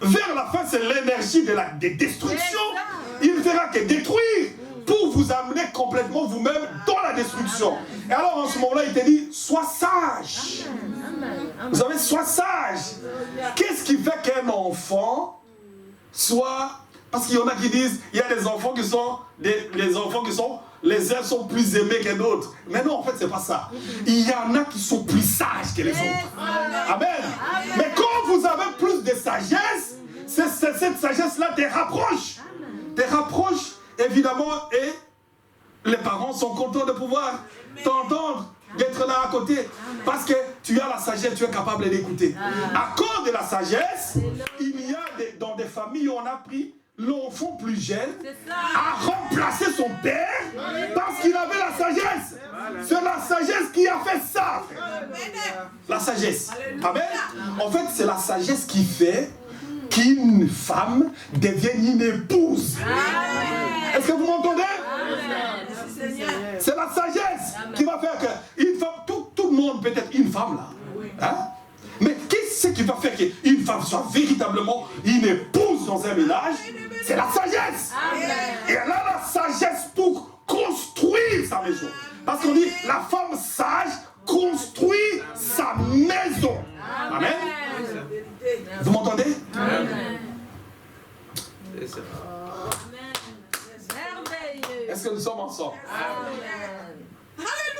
vers la fin, c'est l'énergie de la destruction. Il ne fera que détruire pour vous amener complètement vous-même dans la destruction. Et alors en ce moment-là, il te dit, sois sage. Vous savez, sois sage. Qu'est-ce qui fait qu'un enfant soit... Parce qu'il y en a qui disent, il y a des enfants qui sont... Les enfants qui sont... Les uns sont plus aimés que d'autres. Mais non, en fait, c'est pas ça. Il y en a qui sont plus sages que les autres. Amen. Mais quand vous avez plus de sagesse, cette sagesse-là te rapproche. Te rapproche, évidemment, et les parents sont contents de pouvoir t'entendre, d'être là à côté. Parce que tu as la sagesse, tu es capable d'écouter. À cause de la sagesse, il y a dans des familles où on a pris l'enfant plus jeune a remplacé son père parce qu'il avait la sagesse. C'est la sagesse qui a fait ça. La sagesse. Amen. En fait, c'est la sagesse qui fait qu'une femme devienne une épouse. Est-ce que vous m'entendez? C'est la sagesse qui va faire qu'une femme, tout le monde peut être une femme là. Hein? Mais qu'est-ce qui va faire qu'une femme soit véritablement une épouse dans un ménage? C'est la sagesse. Et elle a la sagesse pour construire sa maison. Parce qu'on dit, la femme sage construit sa maison. Amen. Vous m'entendez? Est-ce que nous sommes ensemble?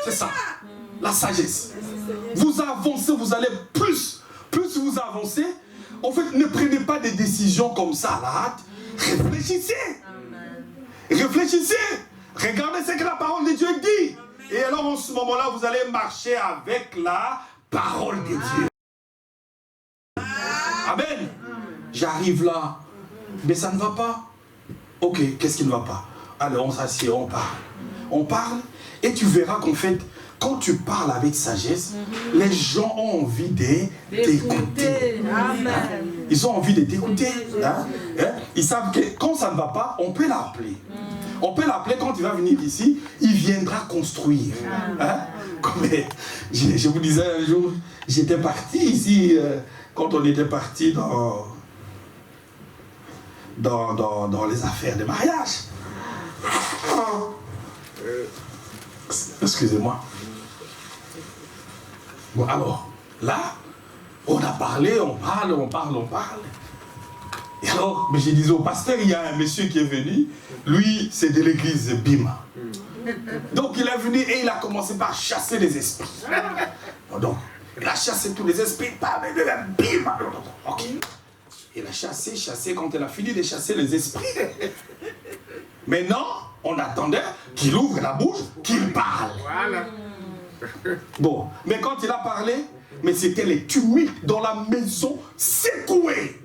C'est ça. La sagesse. Vous avancez, vous allez plus vous avancez. En fait, ne prenez pas des décisions comme ça à la hâte. Réfléchissez. Réfléchissez. Regardez ce que la parole de Dieu dit. Et alors en ce moment-là, vous allez marcher avec la parole de Dieu. Amen. J'arrive là. Mais ça ne va pas. Ok, qu'est-ce qui ne va pas? Alors on s'assied, on parle. On parle et tu verras qu'en fait, quand tu parles avec sagesse, les gens ont envie d'écouter. Amen. Ils ont envie de t'écouter. Hein? Ils savent que quand ça ne va pas, on peut l'appeler. On peut l'appeler quand il va venir ici, il viendra construire. Hein? Comme je vous disais un jour, j'étais parti ici, quand on était parti dans les affaires de mariage. Excusez-moi. Bon, alors, là, on a parlé, on parle. Et alors, mais je disais au pasteur, il y a un monsieur qui est venu, lui, c'est de l'église Bima. Donc, il est venu et il a commencé par chasser les esprits. Donc, il a chassé tous les esprits, Bima. Ok. Il a chassé, quand il a fini de chasser les esprits. Maintenant, on attendait qu'il ouvre la bouche, qu'il parle. Voilà. Bon, mais quand il a parlé, mais c'était les tumultes dans la maison secoués.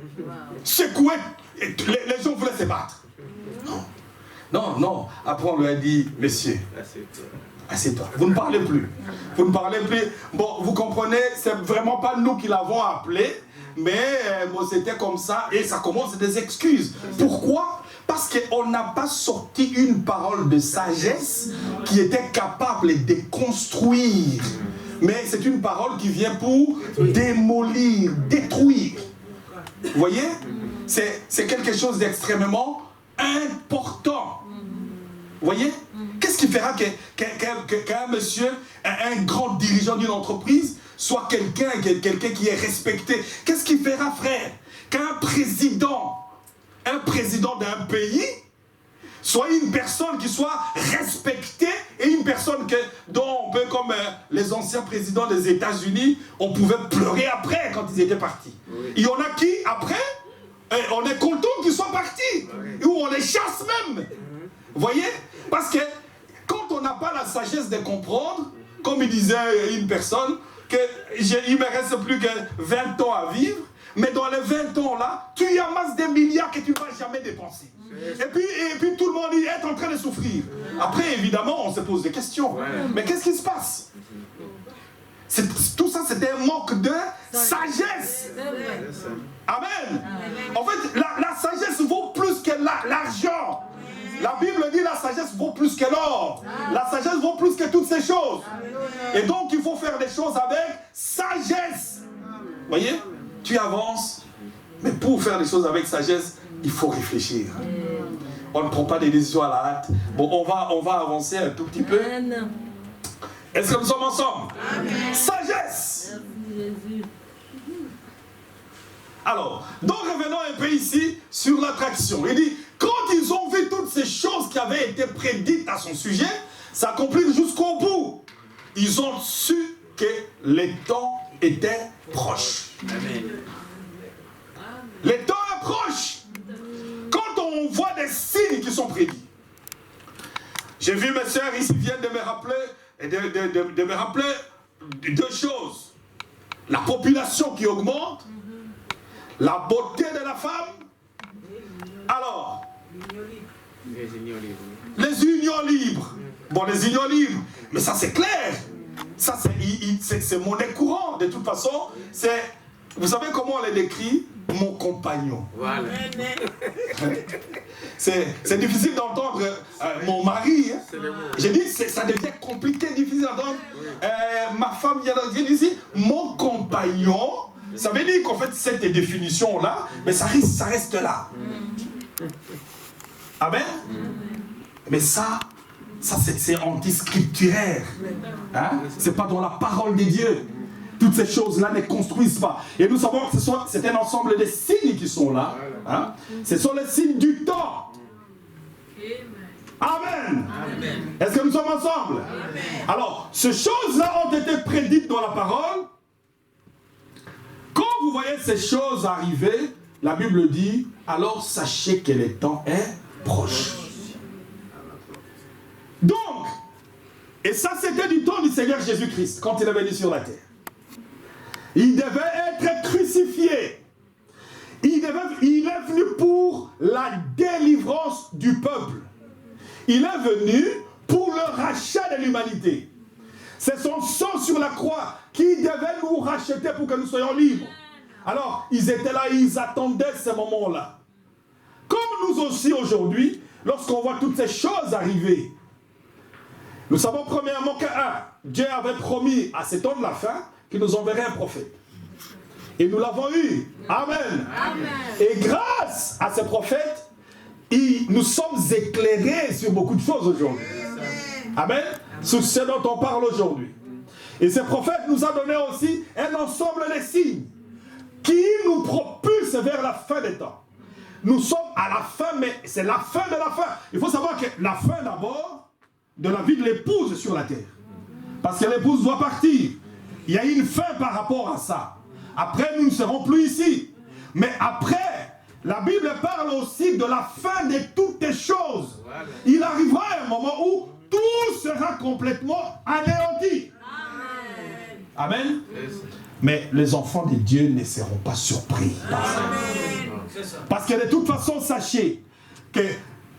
Secoués. Les gens voulaient se battre. Non. Après, on lui a dit, monsieur, assieds-toi. Vous ne parlez plus. Vous ne parlez plus. Bon, vous comprenez, c'est vraiment pas nous qui l'avons appelé, mais bon, c'était comme ça et ça commence des excuses. Pourquoi? Parce qu'on n'a pas sorti une parole de sagesse qui était capable de construire. Mais c'est une parole qui vient pour démolir, détruire. Vous voyez? C'est quelque chose d'extrêmement important. Vous voyez? Qu'est-ce qui fera qu'un monsieur, un grand dirigeant d'une entreprise, soit quelqu'un qui est respecté? Qu'est-ce qui fera, frère, qu'un président d'un pays soit une personne qui soit respectée et une personne dont on peut, comme les anciens présidents des États-Unis, on pouvait pleurer après quand ils étaient partis. Oui. Il y en a qui, après, on est content qu'ils soient partis, ou on les chasse même. Vous voyez? Parce que quand on n'a pas la sagesse de comprendre, comme il disait une personne, qu'il ne me reste plus que 20 ans à vivre, mais dans les 20 ans là, tu y amasses des milliards que tu ne vas jamais dépenser. Et puis tout le monde est en train de souffrir. Après, évidemment, on se pose des questions. Mais qu'est-ce qui se passe? Tout ça, c'était un manque de sagesse. Amen. En fait, la sagesse vaut plus que l'argent. La Bible dit la sagesse vaut plus que l'or. La sagesse sagesse vaut plus que toutes ces choses. Et donc, il faut faire des choses avec sagesse. Vous voyez? Tu avances, mais pour faire des choses avec sagesse, il faut réfléchir. On ne prend pas des décisions à la hâte. Bon, on va avancer un tout petit peu. Est-ce que nous sommes ensemble? Amen. Sagesse. Alors, donc revenons un peu ici sur l'attraction. Il dit, quand ils ont vu toutes ces choses qui avaient été prédites à son sujet, s'accomplir jusqu'au bout, ils ont su que les temps étaient proches. Amen. Les temps est proche. Quand on voit des signes qui sont prédits. J'ai vu mes sœurs ici viennent de me rappeler, de me rappeler deux choses. La population qui augmente, la beauté de la femme. Alors, les unions libres. Bon, les unions libres, mais ça c'est clair. Ça c'est monnaie courante. De toute façon, c'est, vous savez comment on les décrit? Mon compagnon. Voilà. C'est difficile d'entendre mon mari. Hein. J'ai dit, ça devient compliqué, difficile d'entendre. Ma femme vient de dire ici, mon compagnon. Ça veut dire qu'en fait, cette définition-là, mais ça reste là. Amen. Mais ça c'est anti-scripturaire. Hein? C'est pas dans la parole de Dieu. Toutes ces choses-là ne construisent pas. Et nous savons que c'est un ensemble de signes qui sont là. Hein? Ce sont les signes du temps. Amen. Amen. Est-ce que nous sommes ensemble? Amen. Alors, ces choses-là ont été prédites dans la parole. Quand vous voyez ces choses arriver, la Bible dit, alors sachez que le temps est proche. Donc, et ça c'était du temps du Seigneur Jésus-Christ, quand il est venu sur la terre. Il devait être crucifié. Il est venu pour la délivrance du peuple. Il est venu pour le rachat de l'humanité. C'est son sang sur la croix qui devait nous racheter pour que nous soyons libres. Alors, ils étaient là, ils attendaient ce moment-là. Comme nous aussi aujourd'hui, lorsqu'on voit toutes ces choses arriver, nous savons premièrement que Dieu avait promis à cet homme de la fin qu'il nous enverrait un prophète. Et nous l'avons eu. Amen. Amen. Et grâce à ce prophète, nous sommes éclairés sur beaucoup de choses aujourd'hui. Amen. Sur ce dont on parle aujourd'hui. Et ce prophète nous a donné aussi un ensemble de signes qui nous propulsent vers la fin des temps. Nous sommes à la fin, mais c'est la fin de la fin. Il faut savoir que la fin d'abord de la vie de l'épouse sur la terre. Parce que l'épouse doit partir. Il y a une fin par rapport à ça. Après, nous ne serons plus ici. Mais après, la Bible parle aussi de la fin de toutes les choses. Il arrivera un moment où tout sera complètement anéanti. Amen. Amen. Mais les enfants de Dieu ne seront pas surpris par ça. Parce que de toute façon, sachez que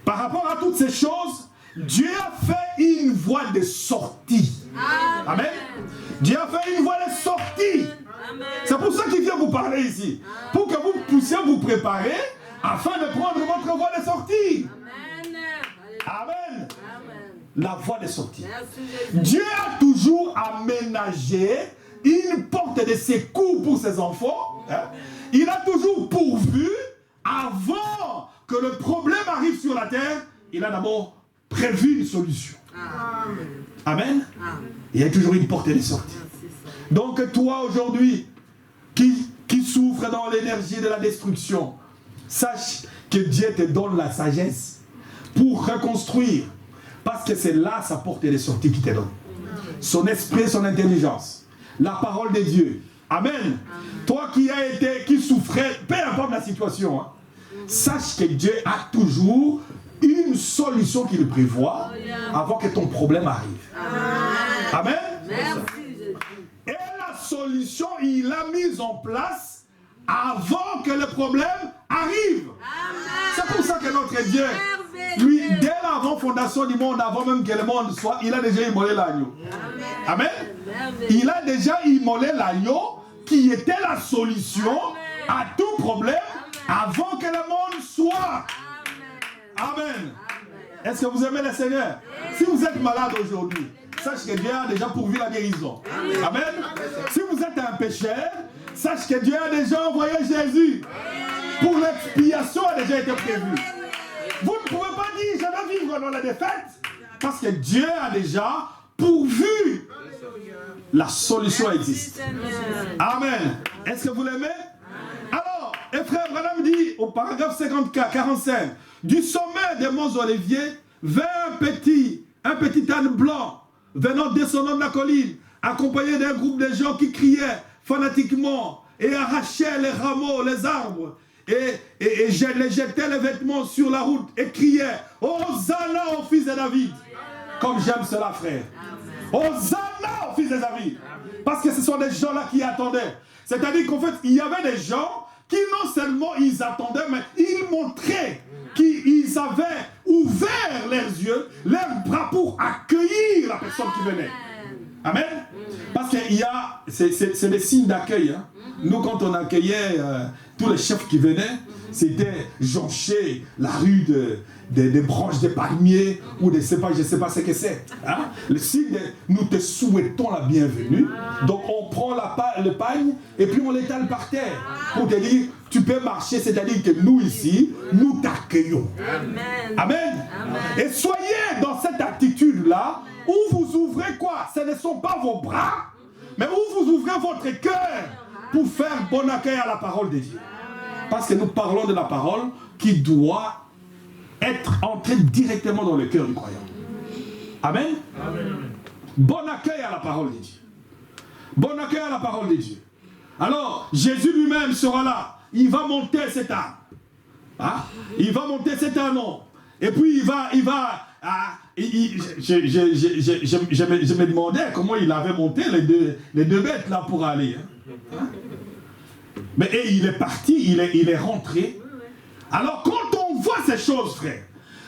par rapport à toutes ces choses, Dieu a fait une voie de sortie. Amen. Dieu a fait une voie de sortie. C'est pour ça qu'il vient vous parler ici. Pour que vous puissiez vous préparer afin de prendre votre voie de sortie. Amen. La voie de sortie. Dieu a toujours aménagé une porte de secours pour ses enfants. Hein? Il a toujours pourvu, avant que le problème arrive sur la terre, il a d'abord prévu une solution. Amen. Amen. Il y a toujours une porte de sortie. Donc toi aujourd'hui, qui souffre dans l'énergie de la destruction, sache que Dieu te donne la sagesse pour reconstruire. Parce que c'est là sa porte de sortie qui te donne. Son esprit, son intelligence. La parole de Dieu. Amen. Amen. Toi qui souffrais, peu importe la situation, hein, sache que Dieu a toujours une solution qu'il prévoit avant que ton problème arrive. Amen. Amen. Et la solution, il l'a mise en place avant que le problème arrive. C'est pour ça que notre Dieu, lui, dès l'avant-fondation du monde, avant même que le monde soit, il a déjà immolé l'agneau. Amen. Il a déjà immolé l'agneau qui était la solution à tout problème avant que le monde soit. Amen. Est-ce que vous aimez le Seigneur? Si vous êtes malade aujourd'hui, sache que Dieu a déjà pourvu la guérison. Amen. Si vous êtes un pécheur, sache que Dieu a déjà envoyé Jésus. Pour l'expiation a déjà été prévue. Vous ne pouvez pas dire je vais vivre dans la défaite parce que Dieu a déjà pourvu. La solution existe. Amen. Est-ce que vous l'aimez? Alors, et frère Branham dit au paragraphe 45, du sommet des monts Oliviers vint un petit âne blanc venant descendant de la colline, accompagné d'un groupe de gens qui criaient fanatiquement et arrachaient les rameaux, les arbres, et les jetaient les vêtements sur la route et criaient Hosanna au fils de David. Comme j'aime cela, frère. Hosanna au fils de David. Parce que ce sont des gens-là qui attendaient. C'est-à-dire qu'en fait, il y avait des gens qui non seulement ils attendaient, mais ils montraient qu'ils avaient ouvert leurs yeux, leurs bras pour accueillir la personne qui venait. Amen. Parce qu'il y a, c'est des signes d'accueil. Hein. Nous, quand on accueillait tous les chefs qui venaient, c'était joncher la rue des branches de palmiers ou de je ne sais pas ce que c'est. Hein? Le signe de nous te souhaitons la bienvenue. Donc on prend le pagne et puis on l'étale par terre pour te dire tu peux marcher, c'est-à-dire que nous ici, nous t'accueillons. Amen. Amen. Amen. Et soyez dans cette attitude-là où vous ouvrez quoi? Ce ne sont pas vos bras, mais où vous ouvrez votre cœur pour faire bon accueil à la parole de Dieu. Parce que nous parlons de la parole qui doit être entrée directement dans le cœur du croyant. Amen. Amen. Bon accueil à la parole de Dieu. Bon accueil à la parole de Dieu. Alors, Jésus lui-même sera là. Il va monter cet âne. Hein? Il va monter cet âne. Et puis je me demandais comment il avait monté les deux bêtes là pour aller. Hein? Mais et il est parti, il est rentré. Alors quand on voit ces choses, frère,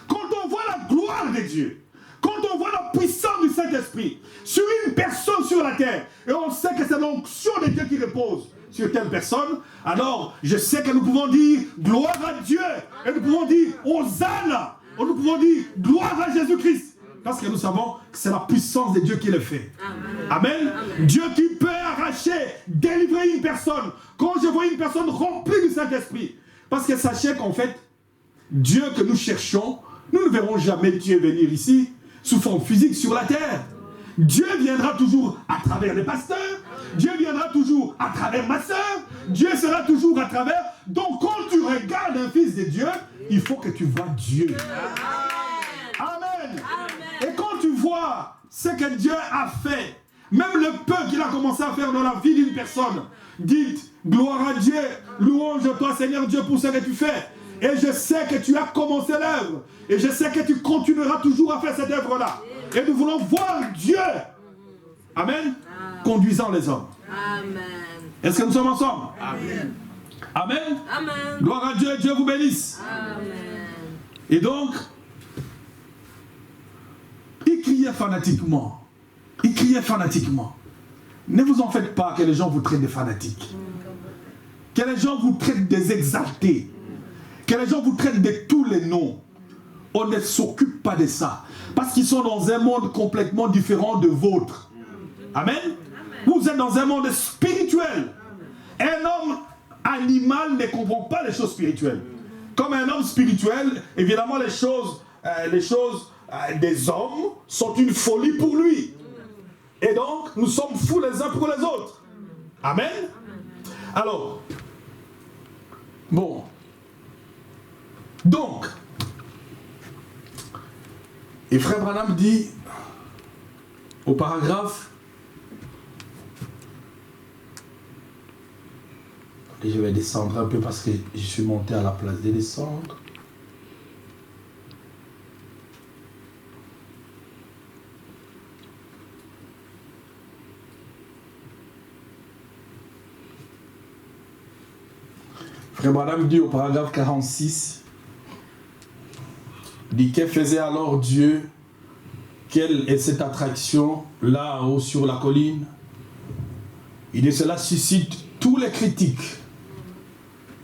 quand on voit la gloire de Dieu, quand on voit la puissance du Saint-Esprit sur une personne sur la terre, et on sait que c'est l'onction de Dieu qui repose sur telle personne, alors je sais que nous pouvons dire gloire à Dieu, et nous pouvons dire Hosanna, et nous pouvons dire gloire à Jésus-Christ. Parce que nous savons que c'est la puissance de Dieu qui le fait. Amen. Amen. Amen. Dieu qui peut arracher, délivrer une personne. Quand je vois une personne remplie du Saint-Esprit. Parce que sachez qu'en fait, Dieu que nous cherchons, nous ne verrons jamais Dieu venir ici sous forme physique sur la terre. Dieu viendra toujours à travers les pasteurs. Dieu viendra toujours à travers ma soeur. Dieu sera toujours à travers. Donc quand tu regardes un fils de Dieu, il faut que tu vois Dieu. Amen. Et quand tu vois ce que Dieu a fait, même le peu qu'il a commencé à faire dans la vie d'une personne, dites gloire à Dieu, louange à toi Seigneur Dieu pour ce que tu fais. Et je sais que tu as commencé l'œuvre. Et je sais que tu continueras toujours à faire cette œuvre-là. Et nous voulons voir Dieu. Amen. Conduisant les hommes. Amen. Est-ce que nous sommes ensemble? Amen. Amen. Amen. Gloire à Dieu, Dieu vous bénisse. Amen. Et donc, il criait fanatiquement. Il criait fanatiquement. Ne vous en faites pas que les gens vous traitent de fanatiques. Que les gens vous traitent des exaltés. Que les gens vous traitent de tous les noms. On ne s'occupe pas de ça. Parce qu'ils sont dans un monde complètement différent de vôtre. Amen. Vous êtes dans un monde spirituel. Un homme animal ne comprend pas les choses spirituelles. Comme un homme spirituel, évidemment les choses des hommes sont une folie pour lui. Et donc, nous sommes fous les uns pour les autres. Amen. Alors, bon. Donc, et Frère Branham dit au paragraphe, et je vais descendre un peu parce que je suis monté à la place de descendre. Frère Branham dit au paragraphe 46, dit que faisait alors Dieu, quelle est cette attraction là-haut sur la colline? Il dit cela suscite tous les critiques,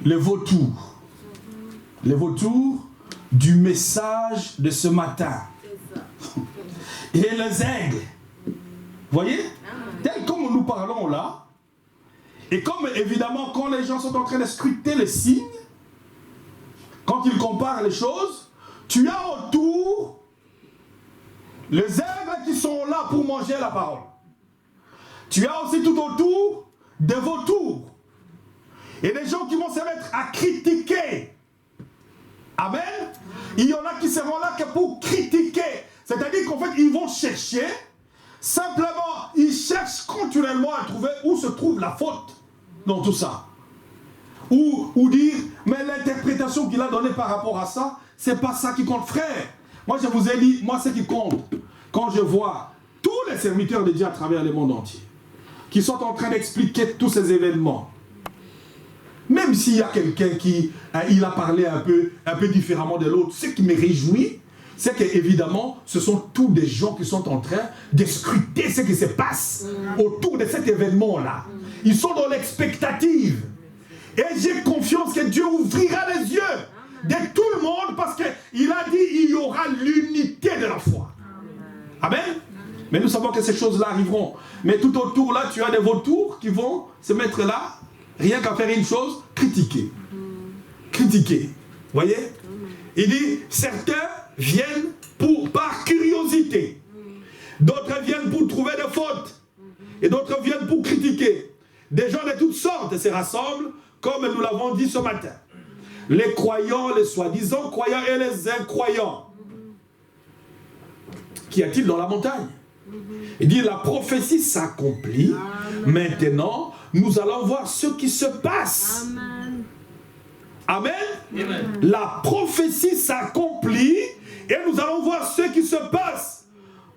les vautours. Les vautours, du message de ce matin. Et les aigles, voyez, tel comme nous parlons là, et comme évidemment quand les gens sont en train de scruter les signes, quand ils comparent les choses, tu as autour les aigles qui sont là pour manger la parole. Tu as aussi tout autour des vautours. Et des gens qui vont se mettre à critiquer. Amen. Il y en a qui seront là que pour critiquer. C'est-à-dire qu'en fait, ils vont chercher. Simplement, ils cherchent continuellement à trouver où se trouve la faute dans tout ça. Ou dire, mais l'interprétation qu'il a donnée par rapport à ça, c'est pas ça qui compte, frère. Moi, je vous ai dit, moi, ce qui compte, quand je vois tous les serviteurs de Dieu à travers le monde entier, qui sont en train d'expliquer tous ces événements, même s'il y a quelqu'un qui il a parlé un peu différemment de l'autre, ce qui me réjouit, c'est qu'évidemment, ce sont tous des gens qui sont en train de scruter ce qui se passe autour de cet événement-là. Ils sont dans l'expectative. Et j'ai confiance que Dieu ouvrira les yeux de tout le monde parce qu'il a dit qu'il y aura l'unité de la foi. Amen. Mais nous savons que ces choses-là arriveront. Mais tout autour, là, tu as des vautours qui vont se mettre là, rien qu'à faire une chose, critiquer. Critiquer. Voyez? Il dit, certains viennent par curiosité. D'autres viennent pour trouver des fautes. Et d'autres viennent pour critiquer. Des gens de toutes sortes se rassemblent, comme nous l'avons dit ce matin. Les croyants, les soi-disant croyants et les incroyants. Qu'y a-t-il dans la montagne? Il dit, la prophétie s'accomplit. Maintenant, nous allons voir ce qui se passe. Amen. Amen. La prophétie s'accomplit et nous allons voir ce qui se passe.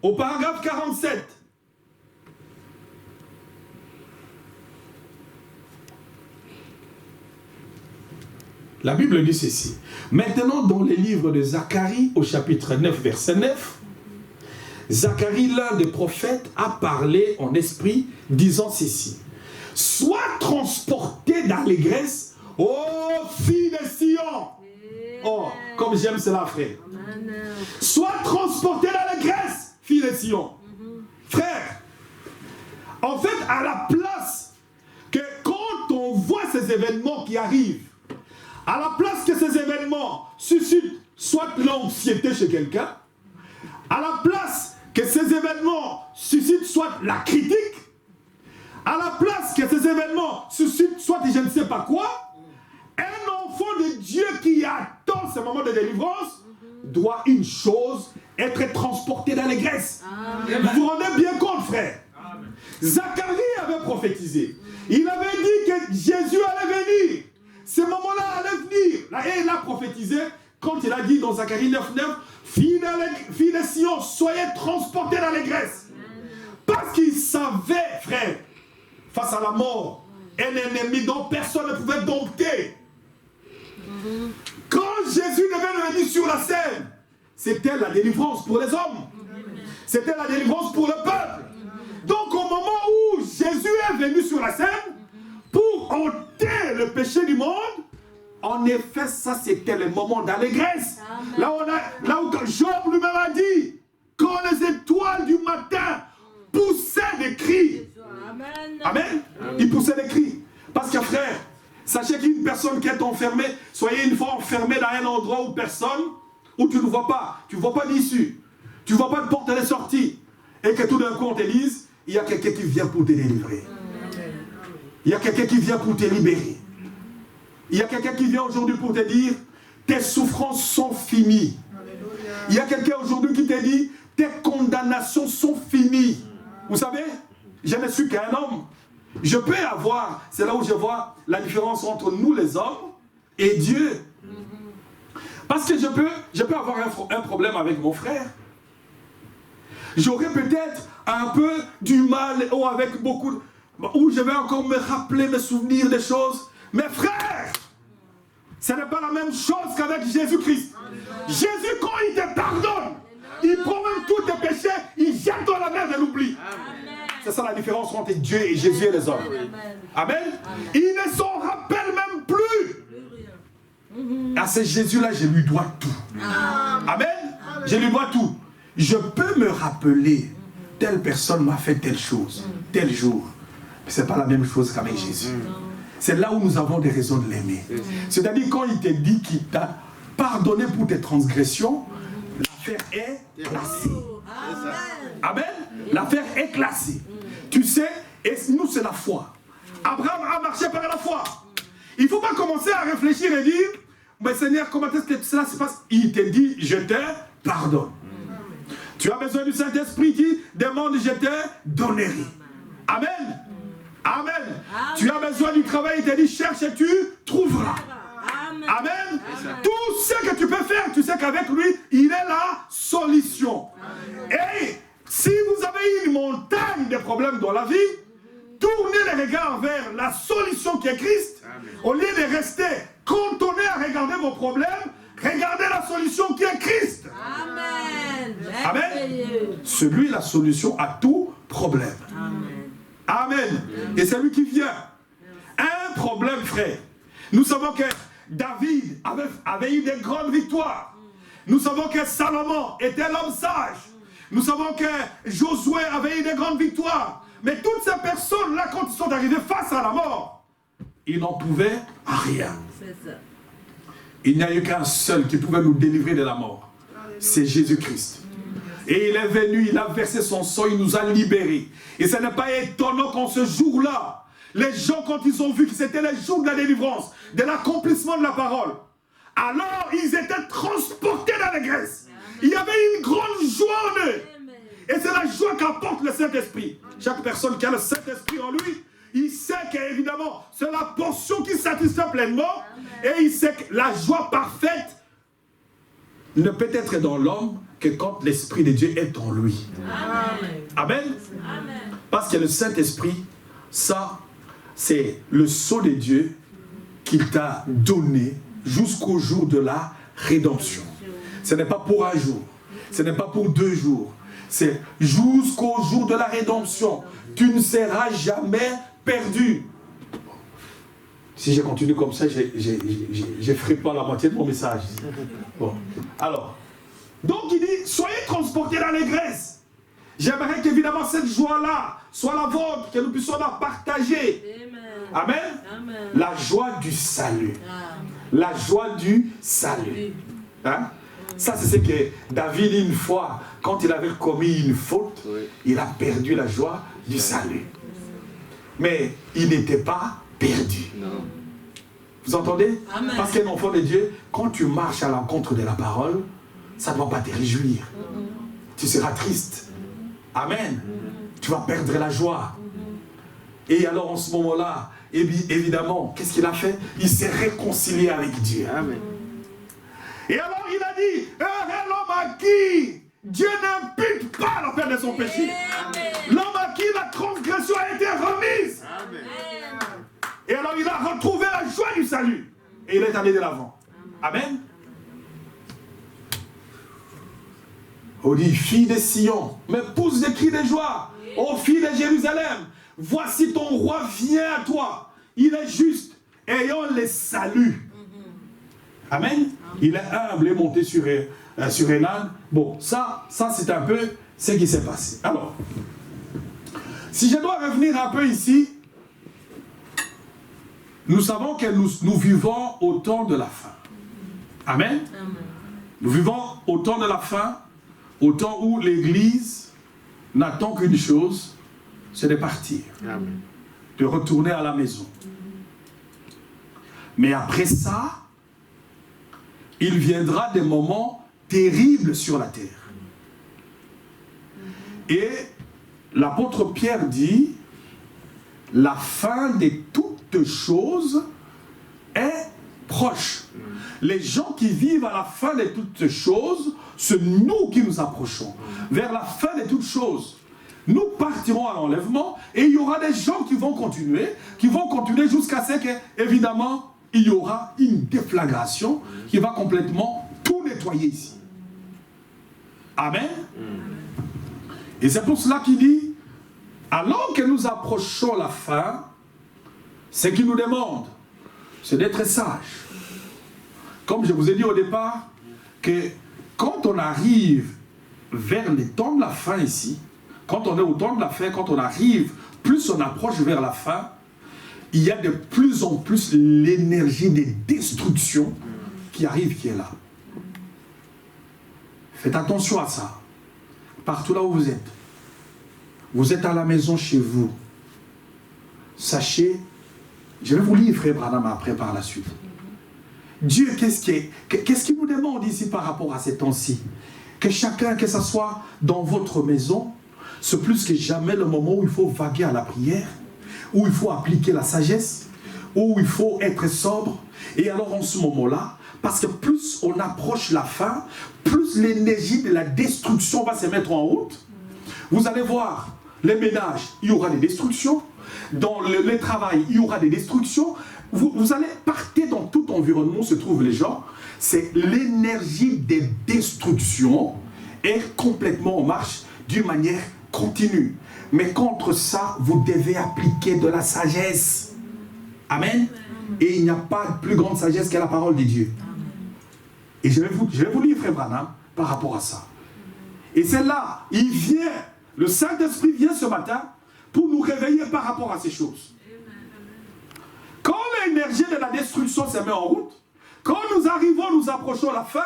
Au paragraphe 47. La Bible dit ceci. Maintenant, dans les livres de Zacharie, au chapitre 9, verset 9, Zacharie, l'un des prophètes, a parlé en esprit, disant ceci. Sois transporté d'allégresse, ô fille de Sion. Oh, comme j'aime cela, frère. Sois transporté d'allégresse, fille de Sion. Frère, en fait, à la place que quand on voit ces événements qui arrivent, à la place que ces événements suscitent soit l'anxiété chez quelqu'un, à la place que ces événements suscitent soit la critique, à la place que ces événements suscitent soit je ne sais pas quoi, un enfant de Dieu qui attend ce moment de délivrance doit une chose, être transporté d'allégresse. Vous vous rendez bien compte, frère? Amen. Zacharie avait prophétisé. Il avait dit que Jésus allait venir. Ce moment-là allait venir. Et il a prophétisé quand il a dit dans Zacharie 9.9, fille de Sion, soyez transportés d'allégresse. Parce qu'il savait, frère, face à la mort, un ennemi dont personne ne pouvait dompter. Quand Jésus devait venir sur la scène, c'était la délivrance pour les hommes. C'était la délivrance pour le peuple. Donc au moment où Jésus est venu sur la scène, pour ôter le péché du monde, en effet, ça c'était le moment d'allégresse. Là où Job lui-même a dit, quand les étoiles du matin poussaient des cris. Amen. Amen. Il poussait des cris. Parce que frère, sachez qu'une personne qui est enfermée, soyez une fois enfermé dans un endroit où où tu ne vois pas d'issue, tu ne vois pas de porte de sortie, et que tout d'un coup on te dise, il y a quelqu'un qui vient pour te délivrer. Il y a quelqu'un qui vient pour te libérer. Il y a quelqu'un qui vient aujourd'hui pour te dire, tes souffrances sont finies. Il y a quelqu'un aujourd'hui qui te dit, tes condamnations sont finies. Vous savez, je ne suis qu'un homme. Je peux avoir, c'est là où je vois la différence entre nous les hommes et Dieu. Parce que je peux avoir un problème avec mon frère. J'aurais peut-être un peu du mal ou avec beaucoup, où je vais encore me rappeler, me souvenir des choses. Mais frère, ce n'est pas la même chose qu'avec Jésus-Christ. Jésus, quand il te pardonne, il prend même tous tes péchés, il jette dans la mer de l'oubli. C'est ça la différence entre Dieu et Jésus et les hommes. Amen. Il ne s'en rappelle même plus. à ce Jésus-là, je lui dois tout. Amen. Je lui dois tout. Je peux me rappeler, telle personne m'a fait telle chose, tel jour. Mais ce n'est pas la même chose qu'avec Jésus. C'est là où nous avons des raisons de l'aimer. C'est-à-dire quand il te dit qu'il t'a pardonné pour tes transgressions, l'affaire est classée. Amen. L'affaire est classée. Tu sais, et nous c'est la foi. Abraham a marché par la foi. Il ne faut pas commencer à réfléchir et dire, mais Seigneur, comment est-ce que cela se passe? Il te dit, je te pardonne. Tu as besoin du Saint-Esprit qui demande, je te donnerai. Amen. Amen. Tu as besoin du travail, il te dit, cherche et tu trouveras. Amen. Tout ce que tu peux faire, tu sais qu'avec lui, il est la solution. Et si vous avez une montagne de problèmes dans la vie, tournez les regards vers la solution qui est Christ. Au lieu de rester cantonné à regarder vos problèmes, regardez la solution qui est Christ. Amen. Amen. C'est lui la solution à tout problème. Amen. Et c'est lui qui vient. Un problème, frère. Nous savons que David avait eu des grandes victoires. Nous savons que Salomon était l'homme sage. Nous savons que Josué avait eu des grandes victoires. Mais toutes ces personnes-là, quand ils sont arrivés face à la mort, ils n'en pouvaient rien. Il n'y a eu qu'un seul qui pouvait nous délivrer de la mort. C'est Jésus-Christ. Et il est venu, il a versé son sang, il nous a libérés. Et ce n'est pas étonnant qu'en ce jour-là, les gens, quand ils ont vu que c'était le jour de la délivrance, de l'accomplissement de la parole, alors ils étaient transportés dans l'allégresse. Il y avait une grande joie en eux. Et c'est la joie qu'apporte le Saint-Esprit. Chaque personne qui a le Saint-Esprit en lui, il sait qu'évidemment, c'est la portion qui satisfait pleinement. Et il sait que la joie parfaite ne peut être dans l'homme que quand l'Esprit de Dieu est en lui. Amen. Amen. Parce que le Saint-Esprit, ça, c'est le sceau de Dieu qu'il t'a donné jusqu'au jour de la rédemption. Ce n'est pas pour un jour, ce n'est pas pour 2 jours, c'est jusqu'au jour de la rédemption. Tu ne seras jamais perdu. Si je continue comme ça, je ne ferai pas la moitié de mon message. Bon. Alors, donc il dit, soyez transportés dans l'allégresse. J'aimerais qu'évidemment cette joie-là soit la vôtre, que nous puissions la partager. Amen. Amen. La joie du salut. La joie du salut. Hein? Ça, c'est ce que David, une fois, quand il avait commis une faute, il a perdu la joie du salut. Mais il n'était pas perdu. Non. Vous entendez? Amen. Parce qu'un enfant de Dieu, quand tu marches à l'encontre de la parole, ça ne va pas te réjouir. Tu seras triste. Amen. Tu vas perdre la joie. Et alors en ce moment-là, évidemment, qu'est-ce qu'il a fait? Il s'est réconcilié avec Dieu. Amen. Et alors il a dit, l'homme à qui Dieu n'impute pas la peine de son péché. L'homme à qui la transgression a été remise. Amen. Et alors il a retrouvé la joie du salut. Et il est allé de l'avant. Amen. On dit, fille de Sion, mais pousse des cris de joie. Ô fille de Jérusalem, voici ton roi vient à toi. Il est juste, ayant le salut. Amen. Il est humble et monté sur un âne. Bon, ça c'est un peu ce qui s'est passé. Alors, si je dois revenir un peu ici, nous savons que nous vivons au temps de la fin. Amen. Amen. Nous vivons au temps de la fin, au temps où l'Église n'attend qu'une chose, c'est de partir. Amen. De retourner à la maison. Mais après ça, il viendra des moments terribles sur la terre. Et l'apôtre Pierre dit, la fin de toutes choses est proche. Les gens qui vivent à la fin de toutes choses, c'est nous qui nous approchons vers la fin de toutes choses. Nous partirons à l'enlèvement et il y aura des gens qui vont continuer jusqu'à ce que, évidemment, il y aura une déflagration qui va complètement tout nettoyer ici. Amen. Et c'est pour cela qu'il dit, alors que nous approchons la fin, ce qu'il nous demande, c'est d'être sages. comme je vous ai dit au départ, que quand on arrive vers les temps de la fin ici, quand on est au temps de la fin, quand on arrive, plus on approche vers la fin, il y a de plus en plus l'énergie des destructions qui arrive, qui est là. Faites attention à ça. Partout là où vous êtes à la maison chez vous, sachez, je vais vous lire Frère Branham après par la suite. Dieu, qu'est-ce qu'il nous demande ici par rapport à ces temps-ci? Que chacun, que ce soit dans votre maison, c'est plus que jamais le moment où il faut vaguer à la prière, où il faut appliquer la sagesse, où il faut être sobre. Et alors en ce moment-là, parce que plus on approche la fin, plus l'énergie de la destruction va se mettre en route. Vous allez voir, les ménages, il y aura des destructions. Dans le travail, il y aura des destructions. Vous allez partir dans tout environnement où se trouvent les gens. C'est l'énergie des destructions est complètement en marche d'une manière continue. Mais contre ça, vous devez appliquer de la sagesse. Amen. Et il n'y a pas de plus grande sagesse que la parole de Dieu. Et je vais vous lire, Frère Branham, par rapport à ça. Et c'est là, le Saint-Esprit vient ce matin pour nous réveiller par rapport à ces choses. Quand l'énergie de la destruction se met en route, quand nous approchons la fin,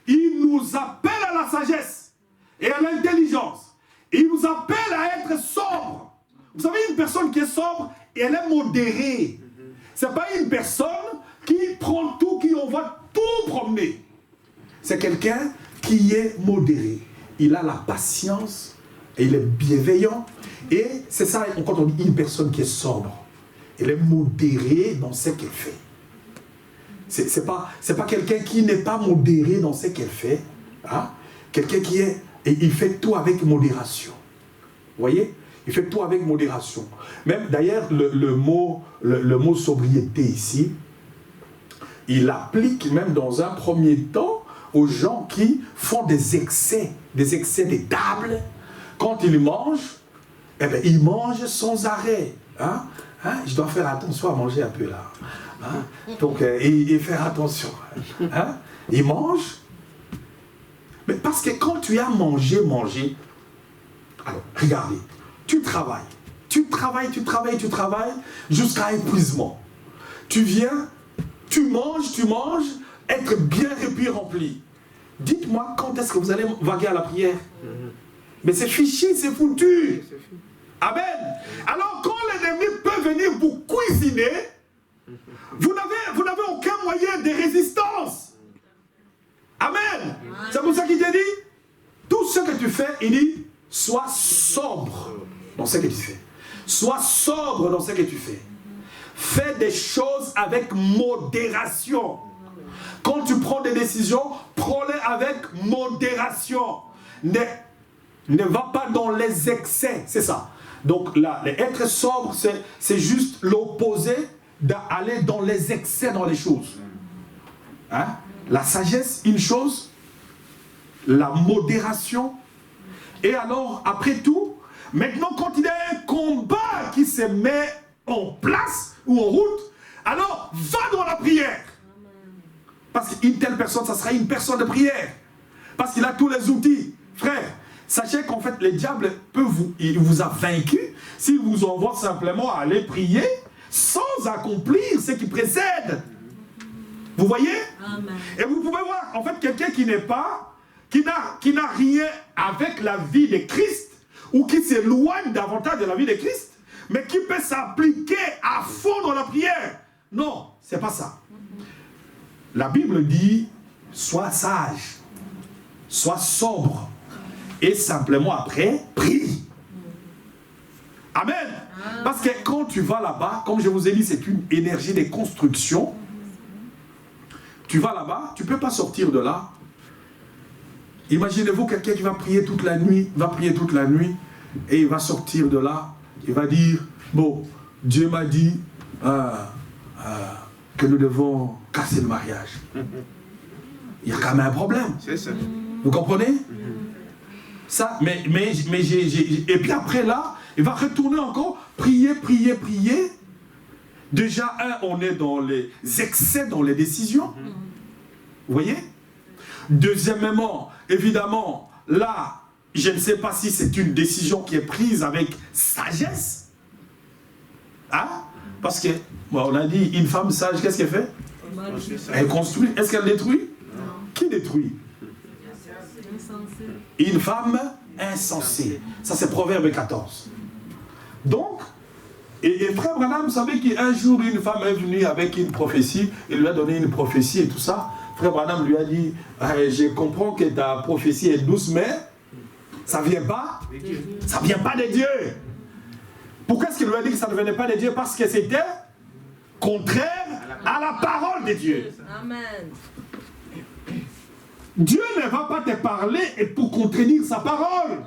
il nous appelle à la sagesse et à l'intelligence. Il nous appelle à être sobre. Vous savez, une personne qui est sobre, elle est modérée. Ce n'est pas une personne qui prend tout, qui envoie tout promener. C'est quelqu'un qui est modéré. Il a la patience, et il est bienveillant. Et c'est ça, quand on dit une personne qui est sobre, elle est modérée dans ce qu'elle fait. C'est pas quelqu'un qui n'est pas modéré dans ce qu'elle fait. Hein? Quelqu'un qui est... Et il fait tout avec modération. Vous voyez? Il fait tout avec modération. Même d'ailleurs, le mot sobriété ici, il applique même dans un premier temps aux gens qui font des excès des tables. Quand ils mangent, eh bien, ils mangent sans arrêt. Hein? Hein? Je dois faire attention à manger un peu là. Hein? Donc, et faire attention. Hein? Ils mangent. Mais parce que quand tu as mangé, alors, regardez, tu travailles jusqu'à épuisement. Tu viens, tu manges, être bien et puis rempli. Dites-moi quand est-ce que vous allez vaguer à la prière? Mais c'est fichu, c'est foutu. Amen. Alors quand l'ennemi peut venir vous cuisiner, vous n'avez aucun moyen de résistance. Amen. C'est pour ça qu'il te dit, tout ce que tu fais, il dit, sois sobre dans ce que tu fais. Sois sobre dans ce que tu fais. Fais des choses avec modération. Quand tu prends des décisions, prends-les avec modération. Ne va pas dans les excès, c'est ça. Donc là, être sobre, c'est juste l'opposé d'aller dans les excès dans les choses. Hein? La sagesse, une chose, la modération. Et alors, après tout, maintenant, quand il y a un combat qui se met en place ou en route, alors va dans la prière. Parce qu'une telle personne, ça sera une personne de prière. Parce qu'il a tous les outils. Frère, sachez qu'en fait, le diable il vous a vaincu s'il vous envoie simplement à aller prier sans accomplir ce qui précède. Vous voyez? Amen. Et vous pouvez voir, en fait, quelqu'un qui n'a rien avec la vie de Christ, ou qui s'éloigne davantage de la vie de Christ, mais qui peut s'appliquer à fond dans la prière. Non, c'est pas ça. La Bible dit, sois sage, sois sobre, et simplement après, prie. Amen. Parce que quand tu vas là-bas, comme je vous ai dit, c'est une énergie de construction. Tu vas là-bas, tu ne peux pas sortir de là. Imaginez-vous quelqu'un qui va prier toute la nuit, et il va sortir de là, il va dire, bon, Dieu m'a dit que nous devons casser le mariage. Il y a quand même un problème. C'est ça. Vous comprenez? Ça, mais et puis après là, il va retourner encore, prier. Déjà, on est dans les excès, dans les décisions. Vous voyez? Deuxièmement, évidemment, là, je ne sais pas si c'est une décision qui est prise avec sagesse. Hein? Parce que, bon, on a dit, une femme sage, qu'est-ce qu'elle fait? Elle construit. Est-ce qu'elle détruit? Non. Qui détruit? Une femme insensée. Ça, c'est Proverbe 14. Donc, et frère Branham savait qu'un jour, une femme est venue avec une prophétie, il lui a donné une prophétie et tout ça. Frère Branham lui a dit, je comprends que ta prophétie est douce, mais ça ne vient pas. Ça ne vient pas de Dieu. Pourquoi est-ce qu'il lui a dit que ça ne venait pas de Dieu? Parce que c'était contraire à la parole de Dieu. Amen. Dieu ne va pas te parler et pour contredire sa parole.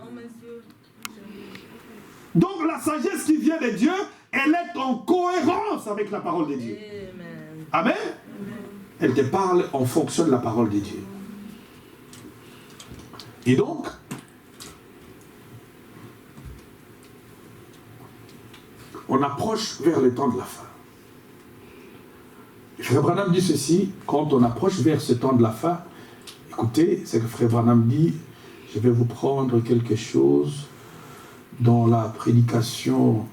Donc la sagesse qui vient de Dieu, elle est en cohérence avec la parole de Dieu. Amen. Amen. Elle te parle en fonction de la parole de Dieu. Et donc, on approche vers le temps de la fin. Frère Branham dit ceci, quand on approche vers ce temps de la fin, écoutez, c'est que Frère Branham dit, je vais vous prendre quelque chose dans la prédication.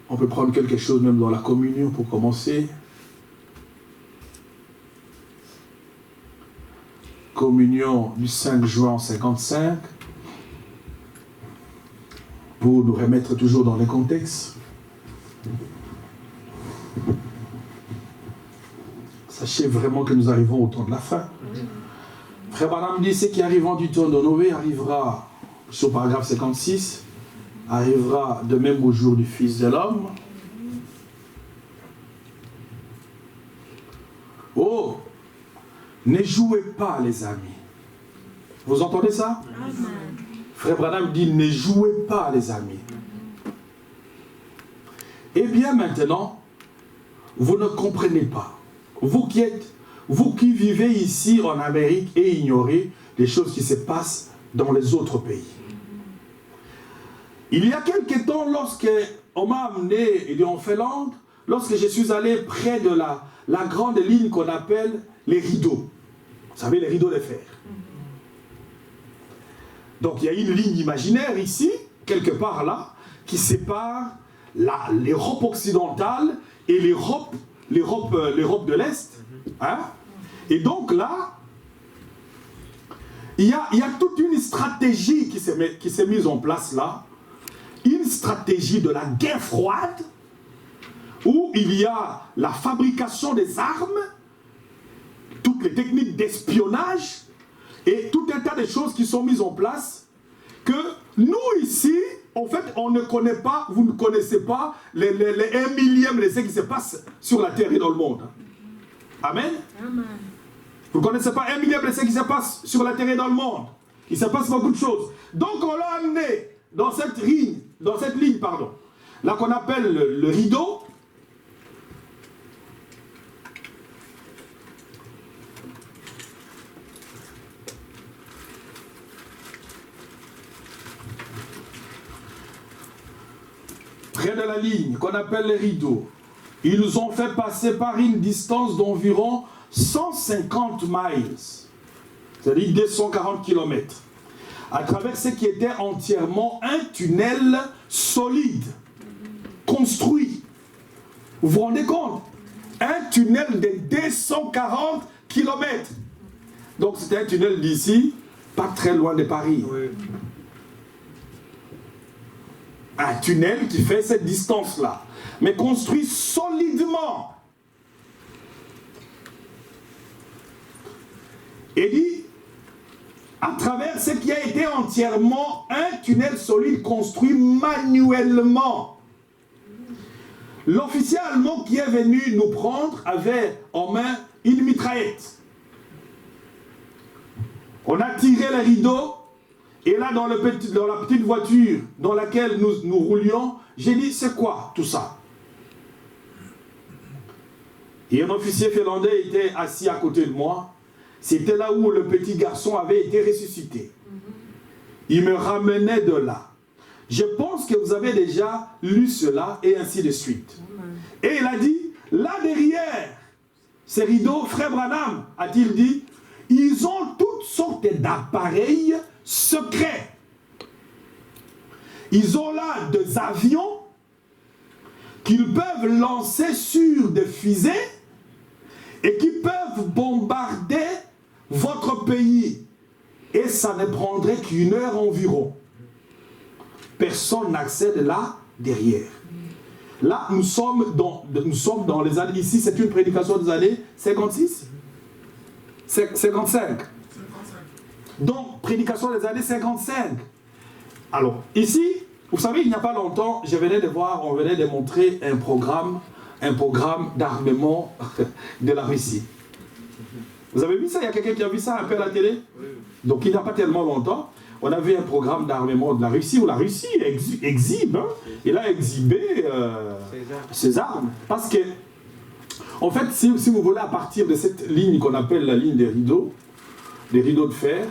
On peut prendre quelque chose même dans la communion pour commencer. Communion du 5 juin 55. Pour nous remettre toujours dans les contextes. Sachez vraiment que nous arrivons au temps de la fin. Frère Branham dit, ce qui arrivera du temps de Noé arrivera, sur paragraphe 56, arrivera de même au jour du Fils de l'homme. Oh, ne jouez pas les amis. Vous entendez ça? Amen. Frère Branham dit, ne jouez pas les amis. Eh bien maintenant, vous ne comprenez pas. Vous qui vivez ici en Amérique et ignorez les choses qui se passent dans les autres pays. Il y a quelque temps, lorsque on m'a amené en Finlande, lorsque je suis allé près de la grande ligne qu'on appelle les rideaux. Vous savez, les rideaux de fer. Donc il y a une ligne imaginaire ici, quelque part là, qui sépare l'Europe occidentale et l'Europe de l'Est. Hein? Et donc là, il y a toute une stratégie qui s'est mise en place là, une stratégie de la guerre froide, où il y a la fabrication des armes, toutes les techniques d'espionnage, et tout un tas de choses qui sont mises en place, que nous ici, en fait, on ne connaît pas, vous ne connaissez pas les 1 millième de ce qui se passe sur la terre et dans le monde. Amen. Amen. Vous ne connaissez pas 1 millième de ce qui se passe sur la terre et dans le monde. Il se passe beaucoup de choses. Donc on l'a amené dans cette ligne, là qu'on appelle le rideau. Près de la ligne qu'on appelle les rideaux, ils nous ont fait passer par une distance d'environ 150 miles, c'est-à-dire 240 km, à travers ce qui était entièrement un tunnel solide, construit. Vous vous rendez compte? Un tunnel de 240 km. Donc c'était un tunnel d'ici, pas très loin de Paris. Oui. Un tunnel qui fait cette distance-là, mais construit solidement. Et dit, à travers ce qui a été entièrement un tunnel solide construit manuellement. L'officier allemand qui est venu nous prendre avait en main une mitraillette. On a tiré les rideaux. Et là, dans la petite voiture dans laquelle nous roulions, j'ai dit, c'est quoi tout ça? Et un officier finlandais était assis à côté de moi. C'était là où le petit garçon avait été ressuscité. Il me ramenait de là. Je pense que vous avez déjà lu cela et ainsi de suite. Et il a dit, là derrière ces rideaux, Frère Branham, a-t-il dit, ils ont toutes sortes d'appareils secrets. Ils ont là des avions qu'ils peuvent lancer sur des fusées et qui peuvent bombarder votre pays. Et ça ne prendrait qu'une heure environ. Personne n'accède là derrière. Là, nous sommes dans les années, ici c'est une prédication des années 56 55. Donc, prédication des années 55. Alors, ici, vous savez, il n'y a pas longtemps, on venait de montrer un programme d'armement de la Russie. Vous avez vu ça? Il y a quelqu'un qui a vu ça un peu à la télé? Donc, il n'y a pas tellement longtemps, on a vu un programme d'armement de la Russie où la Russie exhibe, hein, il a exhibé ses armes. Parce que, en fait, si vous voulez, à partir de cette ligne qu'on appelle la ligne des rideaux de fer,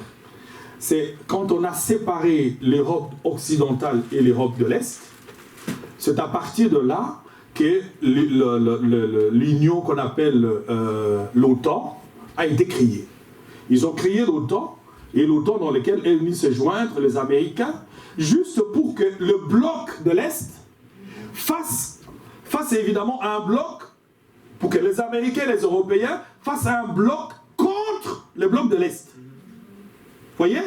c'est quand on a séparé l'Europe occidentale et l'Europe de l'Est, c'est à partir de là que l'union qu'on appelle l'OTAN a été créée. Ils ont créé l'OTAN, et l'OTAN dans lequel est venu se joindre les Américains, juste pour que le bloc de l'Est fasse évidemment un bloc, pour que les Américains et les Européens fassent un bloc contre le bloc de l'Est. Voyez?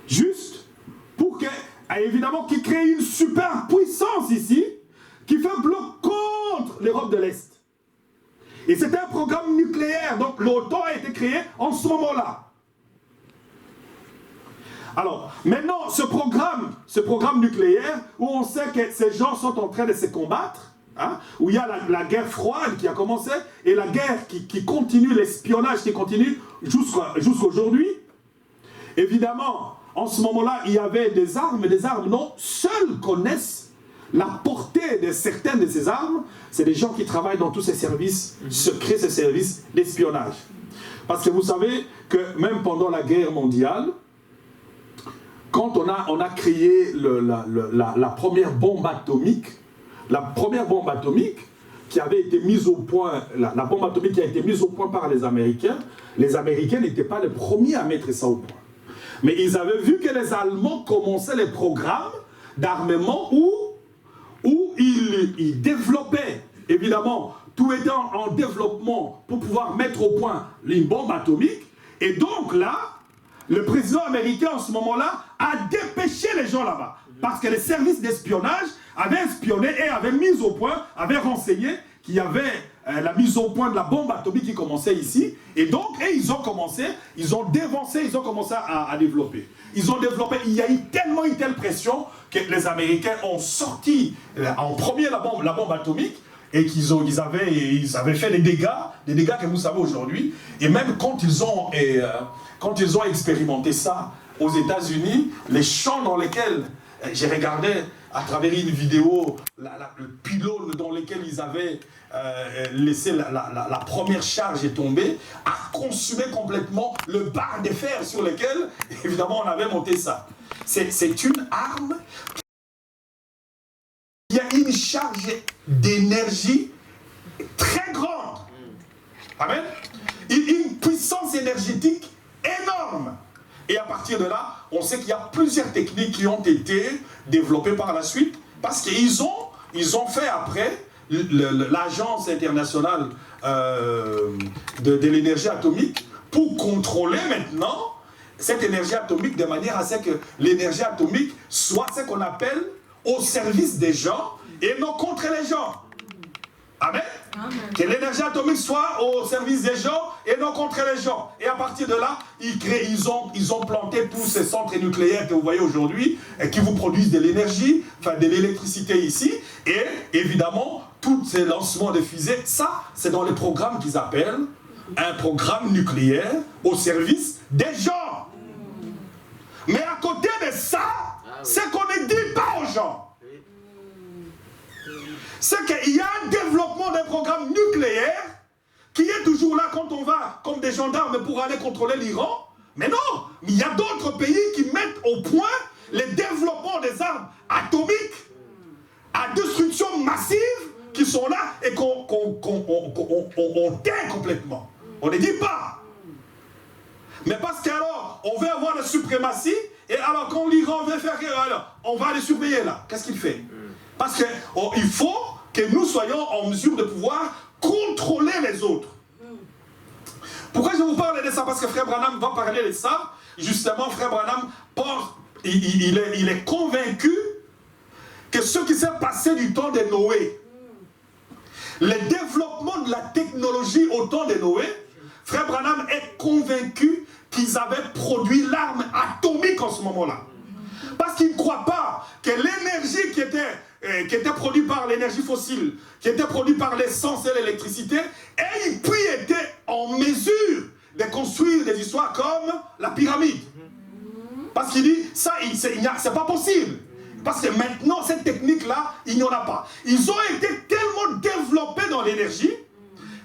Juste pour que, évidemment, qui crée une super puissance ici, qui fait bloc contre l'Europe de l'Est. Et c'est un programme nucléaire, donc l'OTAN a été créé en ce moment-là. Alors, maintenant, ce programme nucléaire, où on sait que ces gens sont en train de se combattre, hein, où il y a la guerre froide qui a commencé, et la guerre qui continue, l'espionnage qui continue jusqu'à aujourd'hui. Évidemment, en ce moment-là, il y avait des armes, mais des armes non, seuls connaissent la portée de certaines de ces armes. C'est des gens qui travaillent dans tous ces services secrets, ces services d'espionnage. Parce que vous savez que même pendant la guerre mondiale, quand on a créé la première bombe atomique, qui avait été mise au point, la bombe atomique qui a été mise au point par les Américains n'étaient pas les premiers à mettre ça au point. Mais ils avaient vu que les Allemands commençaient les programmes d'armement où ils développaient, évidemment, tout était en développement pour pouvoir mettre au point une bombe atomique. Et donc là, le président américain en ce moment-là a dépêché les gens là-bas. Parce que les services d'espionnage avaient espionné et avaient mis au point, avaient renseigné qu'il y avait la mise au point de la bombe atomique qui commençait ici. Et donc, ils ont commencé, ils ont commencé à développer. Ils ont développé, il y a eu tellement une telle pression que les Américains ont sorti en premier la bombe atomique et qu'ils avaient fait des dégâts que vous savez aujourd'hui. Et même quand ils ont expérimenté ça aux États-Unis, les champs dans lesquels j'ai regardé à travers une vidéo le pylône dans lequel ils avaient laissé la première charge est tombée, a consumé complètement le bar de fer sur lequel, évidemment, on avait monté ça. C'est une arme. Il y a une charge d'énergie très grande. Amen. Une puissance énergétique énorme. Et à partir de là, on sait qu'il y a plusieurs techniques qui ont été développées par la suite, parce qu'ils ont fait après l'Agence internationale de l'énergie atomique pour contrôler maintenant cette énergie atomique de manière à ce que l'énergie atomique soit ce qu'on appelle au service des gens et non contre les gens. Amen. Amen. Que l'énergie atomique soit au service des gens et non contre les gens. Et à partir de là, ils ont planté tous ces centres nucléaires que vous voyez aujourd'hui, qui vous produisent de l'énergie, enfin de l'électricité ici. Et évidemment, tous ces lancements de fusées, ça, c'est dans les programmes qu'ils appellent un programme nucléaire au service des gens. Mais à côté de ça, c'est qu'on ne dit pas aux gens. C'est qu'il y a un développement d'un programme nucléaire qui est toujours là quand on va comme des gendarmes pour aller contrôler l'Iran. Mais non, il y a d'autres pays qui mettent au point le développement des armes atomiques à destruction massive qui sont là et qu'on tait complètement. On ne dit pas. Mais parce qu'alors, on veut avoir la suprématie, et alors quand l'Iran veut faire, alors, on va les surveiller là. Qu'est-ce qu'il fait? Parce qu'il faut que nous soyons en mesure de pouvoir contrôler les autres. Pourquoi je vous parle de ça? Parce que Frère Branham va parler de ça. Justement, Frère Branham, il est convaincu que ce qui s'est passé du temps de Noé, le développement de la technologie au temps de Noé, Frère Branham est convaincu qu'ils avaient produit l'arme atomique en ce moment-là. Parce qu'il ne croit pas que l'énergie qui était produite par l'énergie fossile, qui était produite par l'essence et l'électricité, ait puis été en mesure de construire des histoires comme la pyramide. Parce qu'il dit, ça, c'est pas possible. Parce que maintenant, cette technique-là, il n'y en a pas. Ils ont été tellement développés dans l'énergie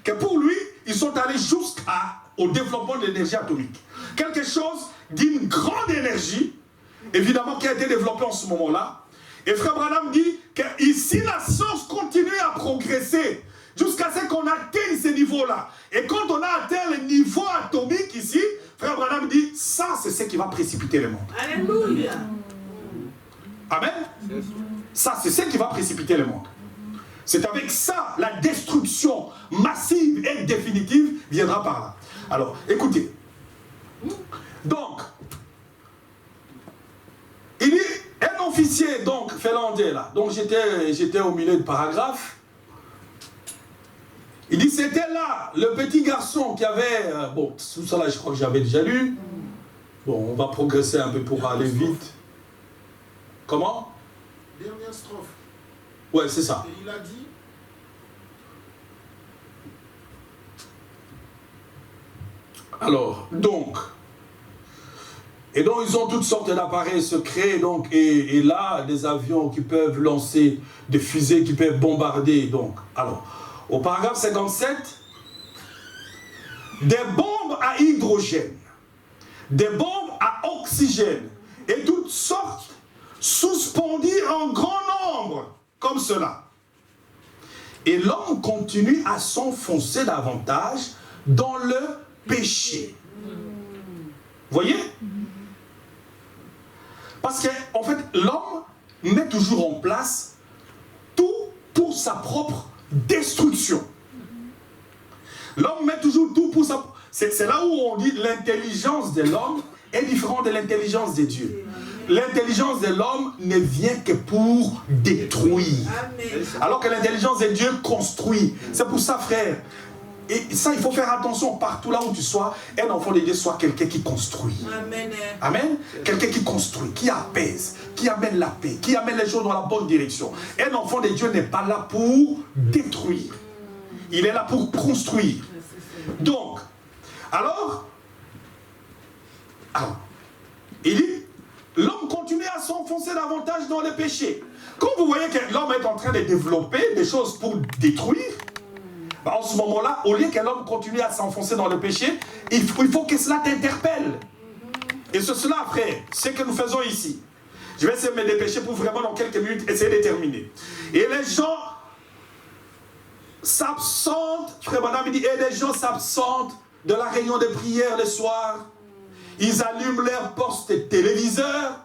que pour lui, ils sont allés jusqu'au développement de l'énergie atomique. Quelque chose d'une grande énergie, évidemment, qui a été développée en ce moment-là. Et Frère Branham dit que ici, la science continue à progresser jusqu'à ce qu'on atteigne ces niveaux-là. Et quand on a atteint le niveau atomique ici, Frère Branham dit, ça, c'est ce qui va précipiter le monde. Alléluia. Amen. Ça, c'est ce qui va précipiter le monde. C'est avec ça, la destruction massive et définitive viendra par là. Alors, écoutez. Donc, il dit, un officier, donc, finlandais, là, donc j'étais au milieu du paragraphe. Il dit, c'était là, le petit garçon qui avait, bon, tout ça là, je crois que j'avais déjà lu. Bon, on va progresser un peu pour aller vite. Comment? Dernière strophe. Ouais, c'est ça. Et il a dit. Alors, donc, ils ont toutes sortes d'appareils secrets, donc, et là, des avions qui peuvent lancer des fusées, qui peuvent bombarder, donc. Alors, au paragraphe 57, des bombes à hydrogène, des bombes à oxygène, et toutes sortes suspendues en grand nombre, comme cela. Et l'homme continue à s'enfoncer davantage dans le péché. Voyez? Parce que, en fait, l'homme met toujours en place tout pour sa propre destruction. L'homme met toujours tout pour sa... C'est là où on dit l'intelligence de l'homme est différente de l'intelligence de Dieu. L'intelligence de l'homme ne vient que pour détruire. Alors que l'intelligence de Dieu construit. C'est pour ça, frère. Et ça, il faut faire attention partout là où tu sois. Un enfant de Dieu soit quelqu'un qui construit. Amen. Amen. Quelqu'un qui construit, qui apaise, qui amène la paix, qui amène les choses dans la bonne direction. Un enfant de Dieu n'est pas là pour détruire. Il est là pour construire. Donc, alors, il dit, l'homme continue à s'enfoncer davantage dans le péché. Quand vous voyez que l'homme est en train de développer des choses pour détruire, en ce moment-là, au lieu que l'homme continue à s'enfoncer dans le péché, il faut que cela t'interpelle. Et c'est cela, frère, ce que nous faisons ici. Je vais essayer de me dépêcher pour vraiment, dans quelques minutes, essayer de terminer. Et les gens s'absentent, frère Madame dit, et les gens s'absentent de la réunion de prière le soir. Ils allument leur poste téléviseur,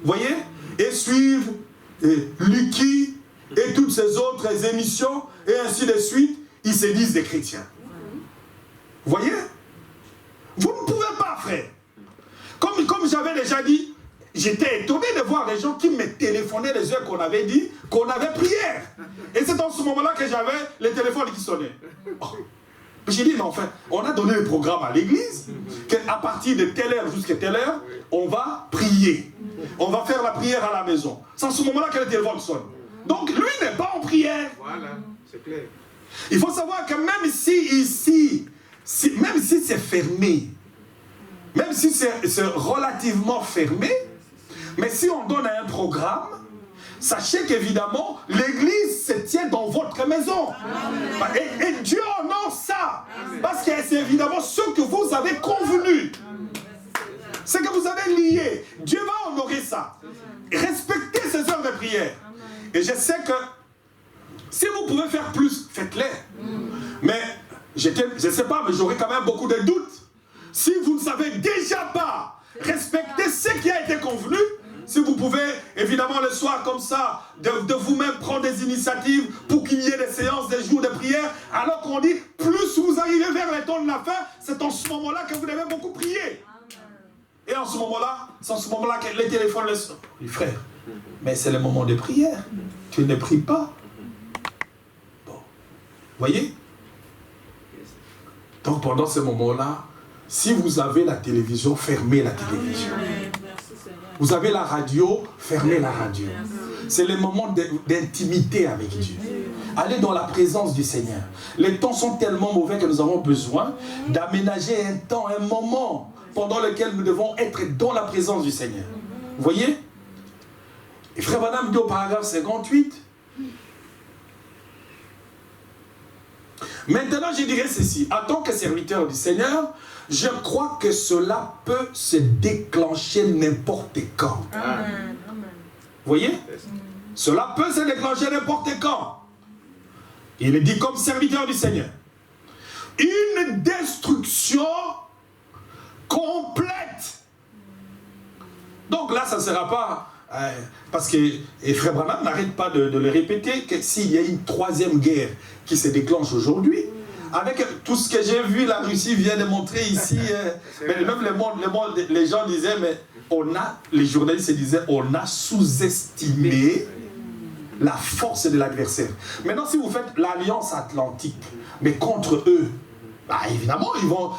voyez, et suivent Lucky et toutes ces autres émissions, et ainsi de suite. Ils se disent des chrétiens. Voyez? Vous ne pouvez pas, frère. Comme j'avais déjà dit, j'étais étonné de voir les gens qui me téléphonaient les heures qu'on avait dit qu'on avait prière. Et c'est en ce moment-là que j'avais les téléphones qui sonnaient. Oh. J'ai dit, mais enfin, on a donné le programme à l'église, qu'à partir de telle heure jusqu'à telle heure, on va prier. On va faire la prière à la maison. C'est en ce moment-là que le téléphone sonne. Donc lui n'est pas en prière. Voilà, c'est clair. Il faut savoir que même si ici, même si c'est fermé, même si c'est relativement fermé, mais si on donne un programme, sachez qu'évidemment, l'église se tient dans votre maison. Et Dieu honore ça. Parce que c'est évidemment ce que vous avez convenu. Ce que vous avez lié. Dieu va honorer ça. Respectez ces heures de prière. Et je sais que Si vous pouvez faire plus, faites-les. Mais, je ne sais pas, mais j'aurais quand même beaucoup de doutes. Si vous ne savez déjà pas respecter ce qui a été convenu, si vous pouvez, évidemment, le soir comme ça, de vous-même prendre des initiatives pour qu'il y ait des séances, des jours de prière, alors qu'on dit, plus vous arrivez vers les temps de la fin, c'est en ce moment-là que vous devez beaucoup prier. Et en ce moment-là, c'est en ce moment-là que les téléphones le sont. Les frères, mais c'est le moment de prière. Tu ne pries pas. Bon. Voyez? Donc pendant ce moment-là, si vous avez la télévision, fermez la télévision. Vous avez la radio, fermez la radio. C'est le moment d'intimité avec Dieu. Allez dans la présence du Seigneur. Les temps sont tellement mauvais que nous avons besoin d'aménager un temps, un moment pendant lequel nous devons être dans la présence du Seigneur. Vous voyez? Et Frère Branham dit au paragraphe 58. Maintenant, je dirais ceci. En tant que serviteur du Seigneur, je crois que cela peut se déclencher n'importe quand. Amen. Vous voyez? Cela peut se déclencher n'importe quand. Il est dit comme serviteur du Seigneur. Une destruction complète. Donc là, ça ne sera pas... parce que Frère Branham n'arrête pas de le répéter, que s'il y a une troisième guerre qui se déclenche aujourd'hui, avec tout ce que j'ai vu, la Russie vient de montrer ici, mais même les gens disaient, mais les journalistes disaient, on a sous-estimé la force de l'adversaire. Maintenant, si vous faites l'alliance atlantique, mais contre eux, bah, évidemment,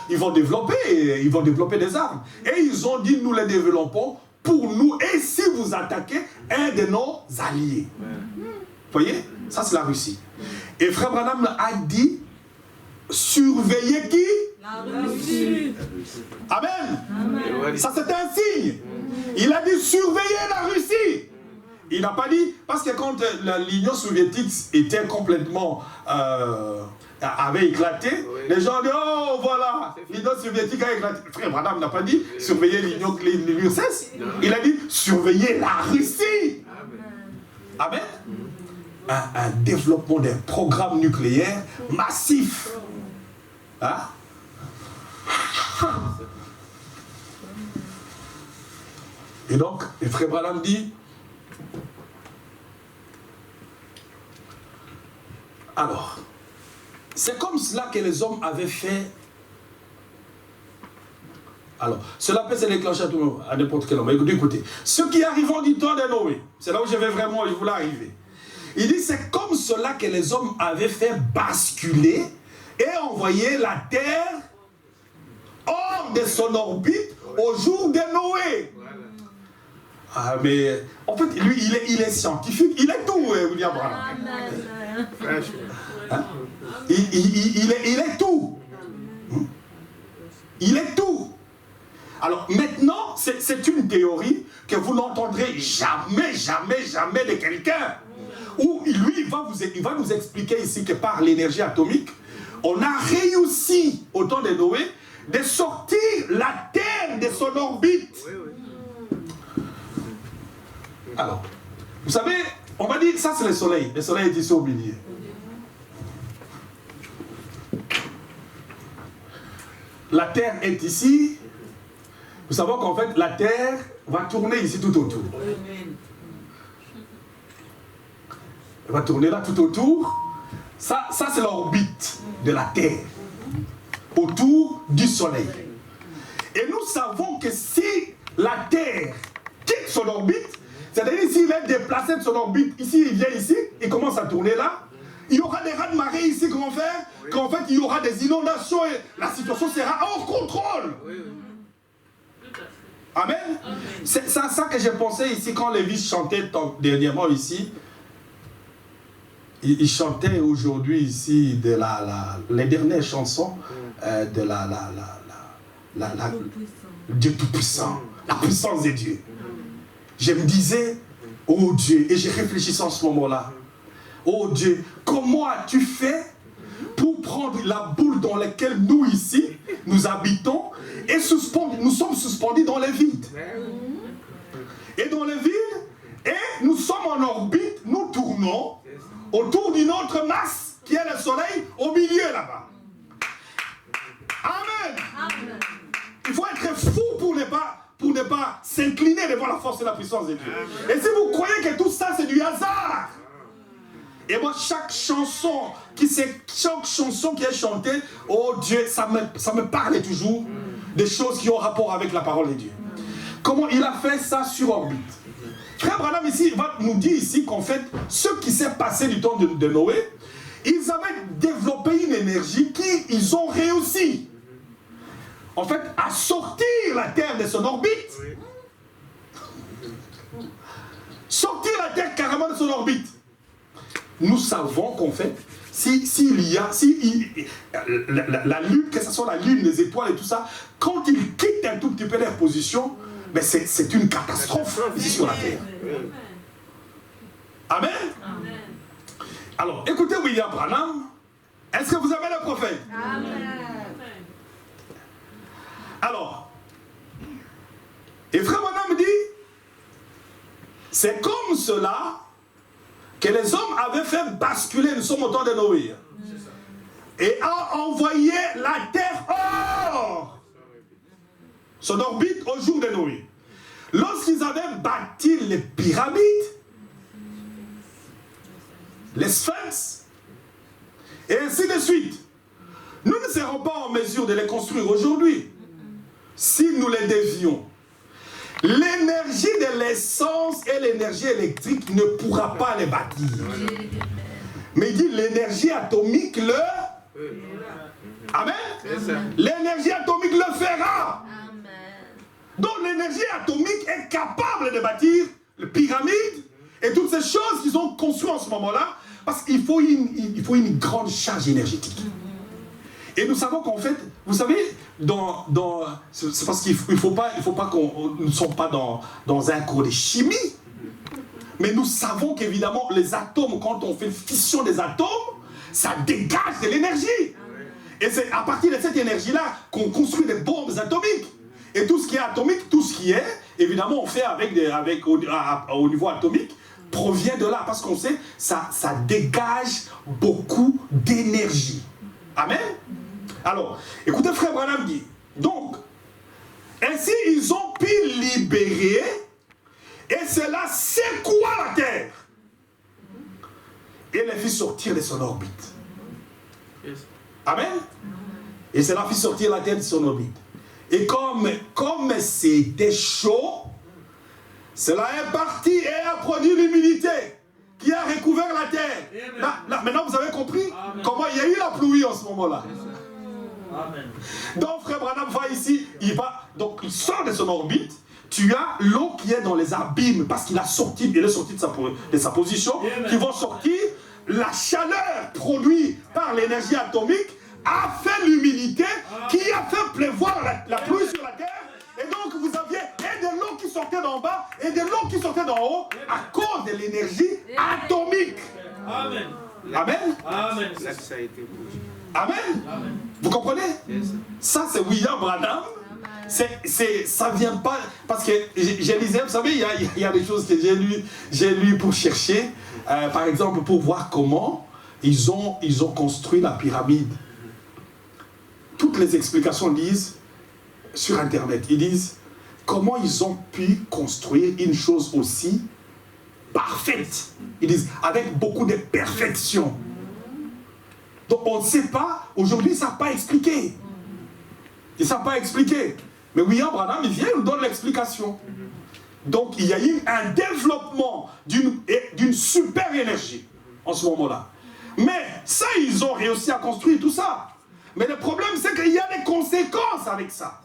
ils vont développer des armes. Et ils ont dit, nous les développons pour nous, et si vous attaquez un de nos alliés. Vous voyez? Ça, c'est la Russie. Et Frère Branham a dit, surveillez qui? La Russie. Amen. Amen. Ça, c'est un signe. Il a dit, surveillez la Russie. Il n'a pas dit, parce que quand l'Union soviétique était complètement... avait éclaté, les gens disent, oh voilà, l'Union soviétique a éclaté. Frère Branham n'a pas dit, surveillez l'URSS. Il a dit, surveillez la Russie. Amen. Un développement d'un programme nucléaire massif. Hein? Et donc, le frère Branham dit, alors, c'est comme cela que les hommes avaient fait. Alors, cela peut se déclencher à n'importe quel moment. Écoutez, ce qui arrivera du temps de Noé, c'est là où je vais vraiment, je voulais arriver. Il dit, c'est comme cela que les hommes avaient fait basculer et envoyer la terre hors de son orbite au jour de Noé. Ah, mais en fait, lui, il est scientifique, il est tout, William Branham. Hein? Il est tout. Il est tout. Alors maintenant, c'est une théorie que vous n'entendrez jamais de quelqu'un. Où lui, il va nous expliquer ici que par l'énergie atomique, on a réussi, au temps de Noé, de sortir la Terre de son orbite. Alors, vous savez, on va dire, ça c'est le soleil. Le soleil est ici au milieu. La Terre est ici. Vous savez qu'en fait, la Terre va tourner ici tout autour. Elle va tourner là tout autour. Ça c'est l'orbite de la Terre. Autour du Soleil. Et nous savons que si la Terre quitte son orbite, c'est-à-dire s'il est déplacé de son orbite, ici, il vient ici, il commence à tourner là, il y aura des raz-de-marée ici, comment faire? Qu'en fait, il y aura des inondations et la situation sera hors contrôle. Amen. C'est ça que j'ai pensé ici quand Lévis chantait dernièrement ici. Il chantait aujourd'hui ici de les dernières chansons de Dieu Tout-Puissant, la puissance de Dieu. Je me disais, oh Dieu, et je réfléchissais en ce moment-là, oh Dieu, comment as-tu fait pour prendre la boule dans laquelle nous ici, nous habitons, et nous sommes suspendus dans les vides. Et dans les vides, et nous sommes en orbite, nous tournons autour d'une autre autre masse qui est le soleil au milieu là-bas. Amen. Il faut être fou pour ne pas s'incliner devant la force et la puissance de Dieu. Et si vous croyez que tout ça c'est du hasard, et moi chaque chanson qui est chantée, oh Dieu, ça me parle toujours des choses qui ont rapport avec la parole de Dieu. Comment il a fait ça sur orbite. Frère Branham ici nous dit ici qu'en fait, ce qui s'est passé du temps de Noé, ils avaient développé une énergie qu'ils ont réussi en fait à sortir la Terre de son orbite. Sortir la Terre carrément de son orbite. Nous savons qu'en fait, la Lune, que ce soit la Lune, les étoiles et tout ça, quand ils quittent un tout petit peu leur position, mais c'est une catastrophe ici sur la Terre. Amen. Alors, écoutez William Branham. Est-ce que vous aimez le prophète? Amen. Alors, et Frère Branham dit, c'est comme cela que les hommes avaient fait basculer, nous sommes au temps de Noé, et a envoyé la terre hors son orbite au jour de Noé. Lorsqu'ils avaient bâti les pyramides, les sphinx, et ainsi de suite, nous ne serons pas en mesure de les construire aujourd'hui si nous les dévions. L'énergie de l'essence et l'énergie électrique ne pourra pas les bâtir. Mais il dit l'énergie atomique le... Amen. L'énergie atomique le fera. Donc l'énergie atomique est capable de bâtir les pyramides et toutes ces choses qu'ils ont construites en ce moment-là, parce qu'il faut une grande charge énergétique. Et nous savons qu'en fait, vous savez, c'est parce qu'il ne faut pas qu'on ne sommes pas dans un cours de chimie, mais nous savons qu'évidemment, les atomes, quand on fait fission des atomes, ça dégage de l'énergie. Et c'est à partir de cette énergie-là qu'on construit des bombes atomiques. Et tout ce qui est atomique, tout ce qui est, évidemment, on fait au niveau atomique, provient de là, parce qu'on sait, ça dégage beaucoup d'énergie. Amen. Alors, écoutez, Frère Branham dit, donc, ainsi ils ont pu libérer, et cela secoua la terre, et les fit sortir de son orbite. Amen. Et cela fit sortir la terre de son orbite. Et comme c'était chaud, cela est parti et a produit l'humidité qui a recouvert la terre. Là, maintenant, vous avez compris comment il y a eu la pluie en ce moment-là. Amen. Donc, Frère Branham va ici, donc il sort de son orbite. Tu as l'eau qui est dans les abîmes parce qu'il est sorti de sa position, qui vont sortir. La chaleur produite par l'énergie atomique a fait l'humidité qui a fait pleuvoir la pluie sur la terre. Et donc vous aviez et de l'eau qui sortait d'en bas et de l'eau qui sortait d'en haut à cause de l'énergie atomique. Amen. Amen. Amen. Amen. Vous comprenez? Ça c'est William Branham. Ça vient pas parce que j'ai lisé, vous savez, il y a des choses que j'ai lu pour chercher, par exemple pour voir comment ils ont construit la pyramide. Toutes les explications disent sur internet, ils disent comment ils ont pu construire une chose aussi parfaite. Ils disent avec beaucoup de perfection. Donc on ne sait pas, aujourd'hui ça n'a pas expliqué. Ils ne savent pas expliquer. Mais William Branham, il vient et nous donne l'explication. Donc il y a eu un développement d'une super énergie en ce moment-là. Mais ça, ils ont réussi à construire tout ça. Mais le problème, c'est qu'il y a des conséquences avec ça.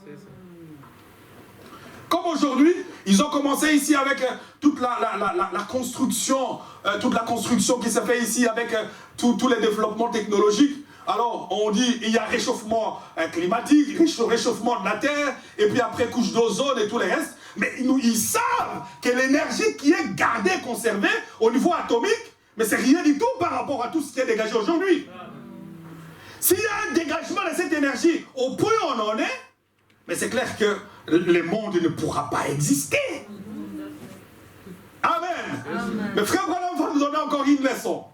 Comme aujourd'hui, ils ont commencé ici avec toute la construction, toute la construction qui s'est fait ici avec tous les développements technologiques. Alors, on dit il y a réchauffement climatique, réchauffement de la Terre, et puis après couche d'ozone et tout le reste. Mais ils savent que l'énergie qui est gardée, conservée au niveau atomique, mais c'est rien du tout par rapport à tout ce qui est dégagé aujourd'hui. S'il y a un dégagement de cette énergie au point où on en est, mais c'est clair que le monde ne pourra pas exister. Amen. Mais Frère Branham va nous donner encore une leçon.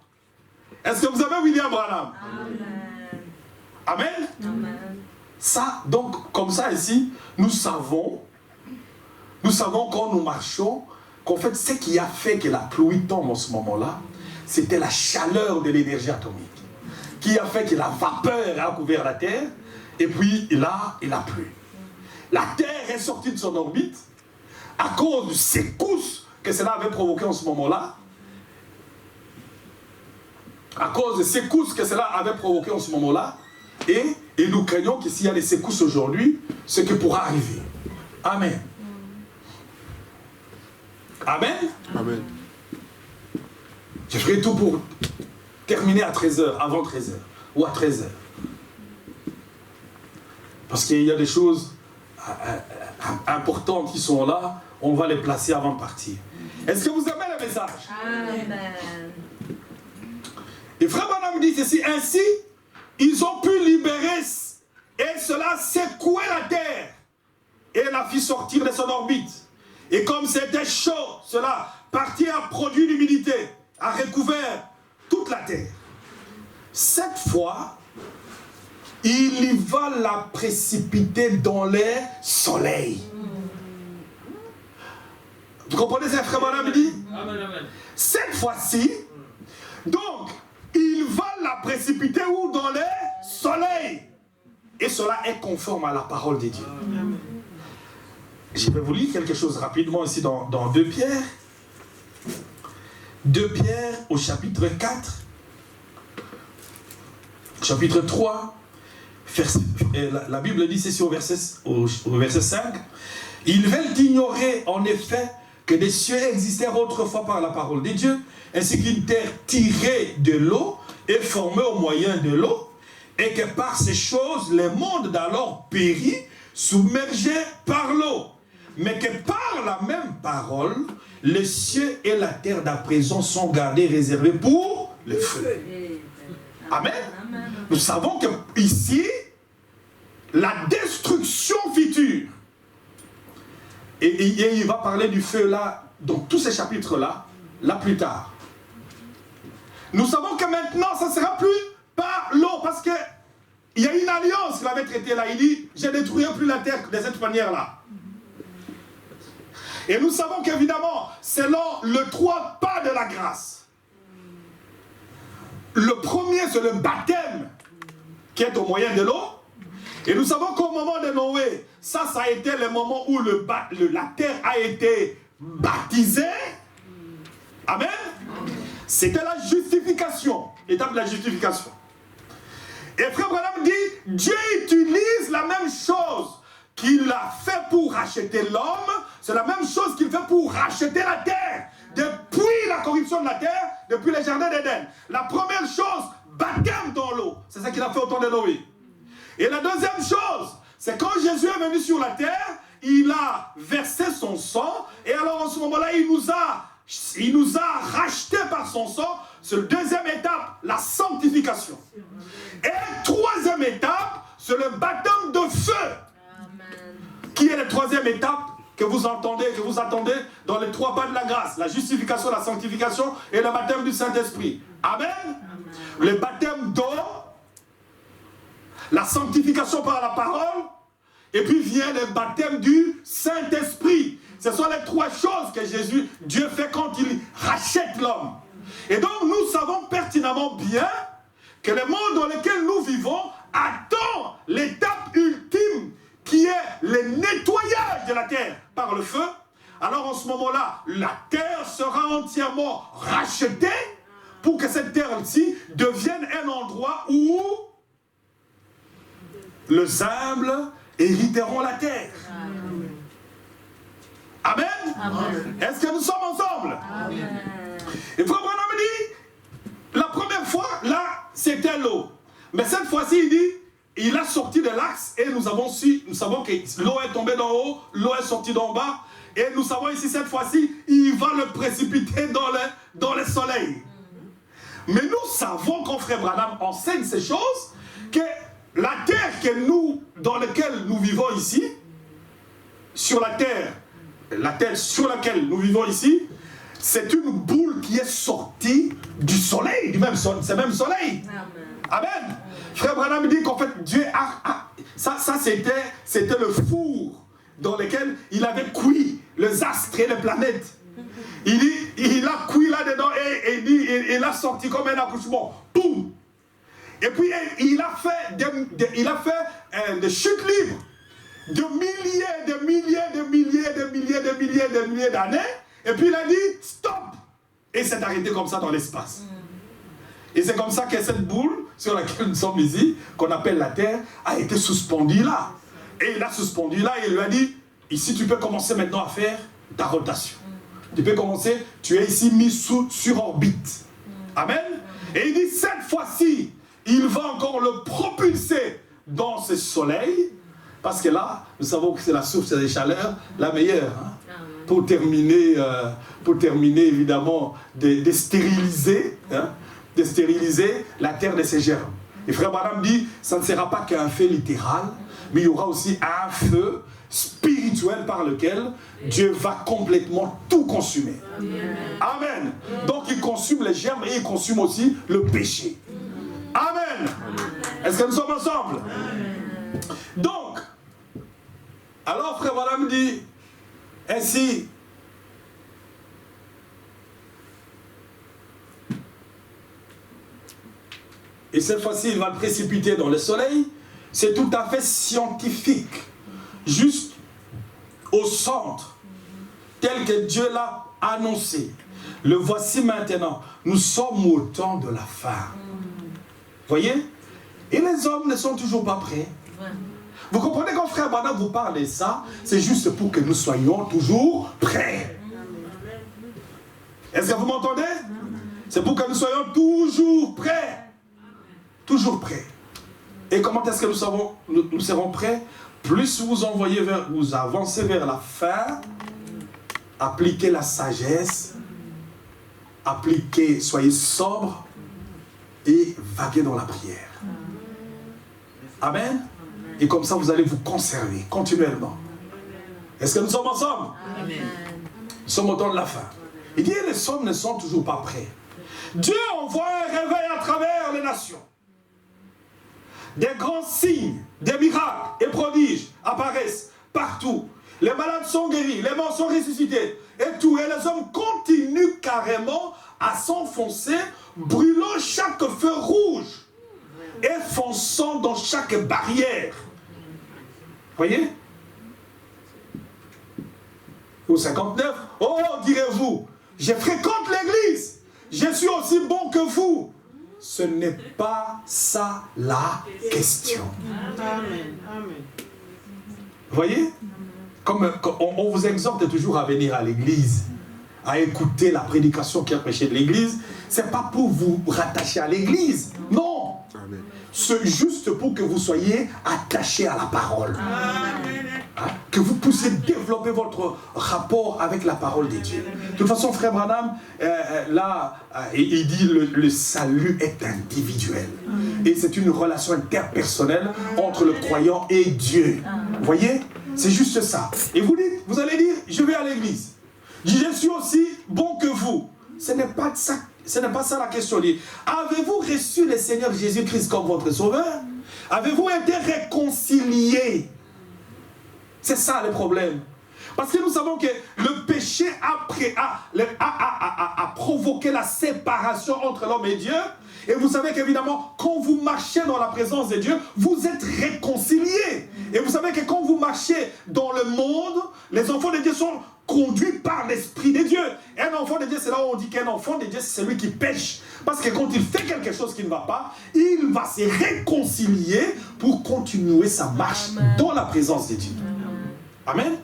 Est-ce que vous avez William Branham? Amen. Amen. Ça, donc, comme ça ici, nous savons quand nous marchons, qu'en fait, ce qui a fait que la pluie tombe en ce moment-là, c'était la chaleur de l'énergie atomique, qui a fait que la vapeur a couvert la Terre, et puis là, il a plu. La Terre est sortie de son orbite, à cause de secousses que cela avait provoqué en ce moment-là, à cause des secousses que cela avait provoqué en ce moment-là, et nous craignons que s'il y a des secousses aujourd'hui, ce qui pourra arriver. Amen. Amen. Amen. Je ferai tout pour terminer à 13h, avant 13h, ou à 13h. Parce qu'il y a des choses importantes qui sont là, on va les placer avant de partir. Est-ce que vous aimez le message? Amen. Et Frère Branham dit ceci, ainsi, ils ont pu libérer, et cela secouait la terre, et la fit sortir de son orbite. Et comme c'était chaud, cela partit à produire l'humidité, a recouvert toute la terre. Cette fois, il y va la précipiter dans les soleils. Vous comprenez ce que Frère Branham dit? Amen, amen. Cette fois-ci, donc, il va la précipiter où? Dans les soleils. Et cela est conforme à la parole de Dieu. Je vais vous lire quelque chose rapidement ici dans 2 Pierre. 2 Pierre au chapitre 4. Chapitre 3. La Bible dit ceci au verset 5. Ils veulent ignorer en effet que des cieux existèrent autrefois par la parole de Dieu, ainsi qu'une terre tirée de l'eau et formée au moyen de l'eau, et que par ces choses, les mondes d'alors péris, submergés par l'eau. Mais que par la même parole, les cieux et la terre d'à présent sont gardés, réservés pour le feu. Amen. Nous savons que ici, la destruction future, et il va parler du feu là, dans tous ces chapitres-là, là plus tard. Nous savons que maintenant, ça ne sera plus par l'eau, parce qu'il y a une alliance qu'il avait traitée là. Il dit, je ne détruirai plus la terre de cette manière-là. Et nous savons qu'évidemment, selon le 3 pas de la grâce, le premier, c'est le baptême qui est au moyen de l'eau. Et nous savons qu'au moment de Noé, ça a été le moment où la terre a été baptisée. Amen. C'était la justification, l'étape de la justification. Et Frère Branham dit, Dieu utilise la même chose qu'il a fait pour racheter l'homme, c'est la même chose qu'il fait pour racheter la terre. Depuis la corruption de la terre, depuis le jardin d'Éden. La première chose, baptême dans l'eau. C'est ça qu'il a fait au temps de Noé. Et la deuxième chose, c'est quand Jésus est venu sur la terre, il a versé son sang, et alors en ce moment-là, il nous a rachetés par son sang. C'est la deuxième étape, la sanctification. Et troisième étape, c'est le baptême de feu. Amen. Qui est la troisième étape que vous attendez dans les 3 pas de la grâce. La justification, la sanctification et le baptême du Saint-Esprit. Amen. Amen. Le baptême d'eau, la sanctification par la parole, et puis vient le baptême du Saint-Esprit. Ce sont les 3 choses que Dieu fait quand il rachète l'homme. Et donc nous savons pertinemment bien que le monde dans lequel nous vivons attend l'étape ultime qui est le nettoyage de la terre par le feu. Alors en ce moment-là, la terre sera entièrement rachetée pour que cette terre-ci devienne un endroit où les humbles hériteront la terre. Amen. Amen. Est-ce que nous sommes ensemble? Amen. Et Frère Branham dit, la première fois, là, c'était l'eau. Mais cette fois-ci, il dit, il a sorti de l'axe et nous savons que l'eau est tombée d'en haut, l'eau est sortie d'en bas. Et nous savons ici, cette fois-ci, il va le précipiter dans le soleil. Mais nous savons quand Frère Branham enseigne ces choses, que la terre dans laquelle nous vivons ici, sur la terre sur laquelle nous vivons ici, c'est une boule qui est sortie du soleil, c'est même soleil. Amen. Frère Branham dit qu'en fait, Dieu ça c'était le four dans lequel il avait cuit les astres et les planètes. Il a cuit là-dedans et il a sorti comme un accouchement. Boum. Et puis il a fait des chutes libres de milliers d'années. Et puis il a dit stop. Et c'est arrêté comme ça dans l'espace. Et c'est comme ça que cette boule sur laquelle nous sommes ici, qu'on appelle la Terre, a été suspendue là. Et il a suspendu là et il lui a dit, ici tu peux commencer maintenant à faire ta rotation. Tu peux commencer, tu es ici mis sur orbite. Amen. Et il dit, cette fois-ci, il va encore le propulser dans ce soleil, parce que là, nous savons que c'est la source des chaleurs la meilleure. Hein, pour terminer évidemment, de stériliser, hein, de stériliser la terre de ses germes. Et frère Branham dit, ça ne sera pas qu'un feu littéral, mais il y aura aussi un feu spirituel par lequel Dieu va complètement tout consumer. Amen. Donc il consume les germes et il consume aussi le péché. Amen. Est-ce que nous sommes ensemble? Donc, alors frère Branham dit, ainsi, et cette fois-ci il va le précipiter dans le soleil, c'est tout à fait scientifique. Juste au centre, tel que Dieu l'a annoncé. Le voici maintenant. Nous sommes au temps de la fin. Voyez? Et les hommes ne sont toujours pas prêts. Vous comprenez quand frère Branham vous parle de ça, c'est juste pour que nous soyons toujours prêts. Est-ce que vous m'entendez? C'est pour que nous soyons toujours prêts. Toujours prêts. Et comment est-ce que nous serons prêts? Plus vous avancez vers la fin, appliquez la sagesse, soyez sobre et vaguez dans la prière. Amen. Et comme ça, vous allez vous conserver continuellement. Est-ce que nous sommes ensemble? Amen. Nous sommes au temps de la fin. Il dit, les hommes ne sont toujours pas prêts. Dieu envoie un réveil à travers les nations. Des grands signes, des miracles et prodiges apparaissent partout. Les malades sont guéris, les morts sont ressuscités et tout. Et les hommes continuent carrément à s'enfoncer, brûlant chaque feu rouge et fonçant dans chaque barrière. Voyez? Au 59, oh, direz-vous, je fréquente l'église, je suis aussi bon que vous. Ce n'est pas ça la question. Amen. Vous voyez? Comme on vous exhorte toujours à venir à l'église, à écouter la prédication qui est prêchée de l'église, ce n'est pas pour vous rattacher à l'église. Non. C'est juste pour que vous soyez attachés à la parole. Hein? Que vous puissiez développer votre rapport avec la parole de Dieu. De toute façon, frère Branham, il dit le salut est individuel. Et c'est une relation interpersonnelle entre le croyant et Dieu. Vous voyez? C'est juste ça. Et vous allez dire, je vais à l'église. Je suis aussi bon que vous. Ce n'est pas ça la question. Avez-vous reçu le Seigneur Jésus-Christ comme votre sauveur? Avez-vous été réconcilié? C'est ça le problème. Parce que nous savons que le péché a provoqué la séparation entre l'homme et Dieu. Et vous savez qu'évidemment, quand vous marchez dans la présence de Dieu, vous êtes réconciliés. Et vous savez que quand vous marchez dans le monde, les enfants de Dieu sont conduits par l'Esprit de Dieu. Et un enfant de Dieu, c'est là où on dit qu'un enfant de Dieu, c'est celui qui pêche. Parce que quand il fait quelque chose qui ne va pas, il va se réconcilier pour continuer sa marche dans la présence de Dieu. Amen.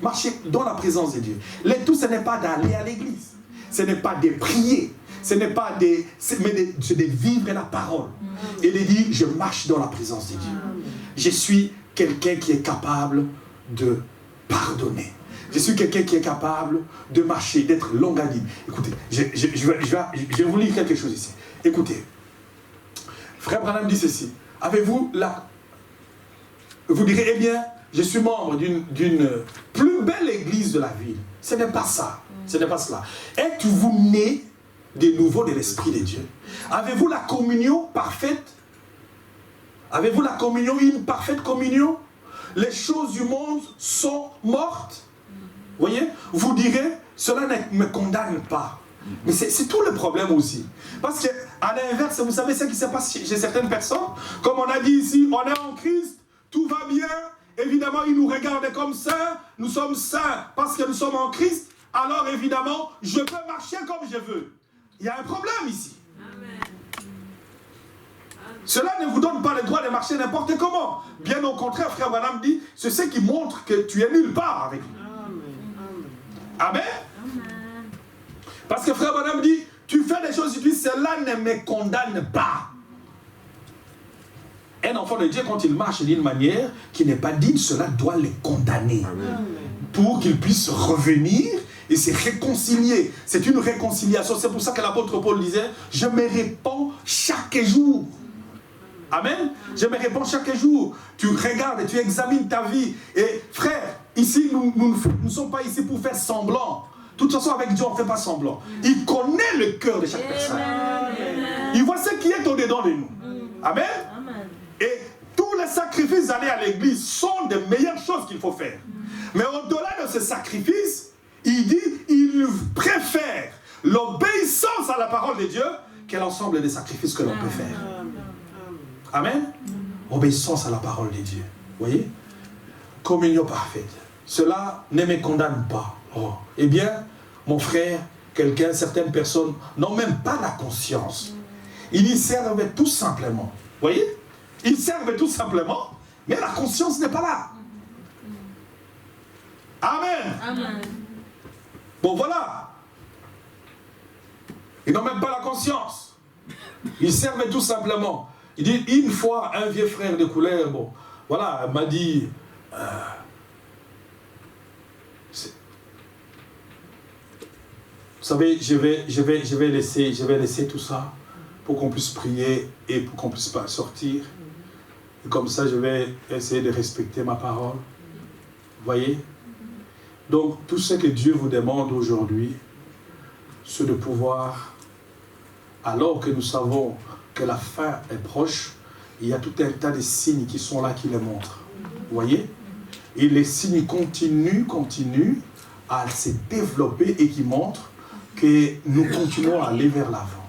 Marcher dans la présence de Dieu. Le tout, ce n'est pas d'aller à l'église. Ce n'est pas de prier. Ce n'est pas c'est de vivre la parole. Et de dire, je marche dans la présence de Dieu. Je suis quelqu'un qui est capable de pardonner. Je suis quelqu'un qui est capable de marcher, d'être longanime. Écoutez, je vais vous lire quelque chose ici. Écoutez, frère Branham dit ceci. Avez-vous là, vous direz, eh bien, je suis membre d'une plus belle église de la ville. Ce n'est pas ça. Ce n'est pas cela. Êtes-vous né de nouveau de l'Esprit de Dieu? Avez-vous la communion parfaite? Avez-vous la communion, une parfaite communion? Les choses du monde sont mortes. Voyez? Vous direz, cela ne me condamne pas. Mais c'est tout le problème aussi. Parce qu'à l'inverse, vous savez ce qui se passe chez certaines personnes? Comme on a dit ici, on est en Christ, tout va bien. Évidemment, ils nous regardent comme saints. Nous sommes saints parce que nous sommes en Christ. Alors évidemment, je peux marcher comme je veux. Il y a un problème ici. Amen. Cela ne vous donne pas le droit de marcher n'importe comment. Bien au contraire, frère Branham dit, c'est ce qui montre que tu es nulle part avec nous. Amen. Amen. Parce que frère Branham dit, tu fais des choses, tu dis, cela ne me condamne pas. Un enfant de Dieu, quand il marche d'une manière qui n'est pas digne, cela doit le condamner. Amen. Pour qu'il puisse revenir et se réconcilier. C'est une réconciliation. C'est pour ça que l'apôtre Paul disait, je me répands chaque jour. Amen. Je me répands chaque jour. Tu regardes et tu examines ta vie. Et frère, ici, nous ne sommes pas ici pour faire semblant. De toute façon, avec Dieu, on ne fait pas semblant. Il connaît le cœur de chaque personne. Il voit ce qui est au-dedans de nous. Amen. Et tous les sacrifices d'aller à l'église sont des meilleures choses qu'il faut faire. Mais au-delà de ce sacrifice, il dit, il préfère l'obéissance à la parole de Dieu que l'ensemble des sacrifices que l'on peut faire. Amen. Obéissance à la parole de Dieu. Vous voyez? Communion parfaite. Cela ne me condamne pas. Oh. Eh bien, mon frère, quelqu'un, certaines personnes n'ont même pas la conscience. Ils y servent tout simplement. Vous voyez? Ils servent tout simplement, mais la conscience n'est pas là. Amen. Amen. Bon, voilà. Ils n'ont même pas la conscience. Ils servent tout simplement. Il dit, une fois, un vieux frère de couleur, bon, voilà, m'a dit, vous savez, je vais laisser tout ça pour qu'on puisse prier et pour qu'on puisse pas sortir. Et comme ça, je vais essayer de respecter ma parole. Vous voyez? Donc, tout ce que Dieu vous demande aujourd'hui, c'est de pouvoir, alors que nous savons que la fin est proche, il y a tout un tas de signes qui sont là qui le montrent. Vous voyez? Et les signes continuent à se développer et qui montrent que nous continuons à aller vers l'avant.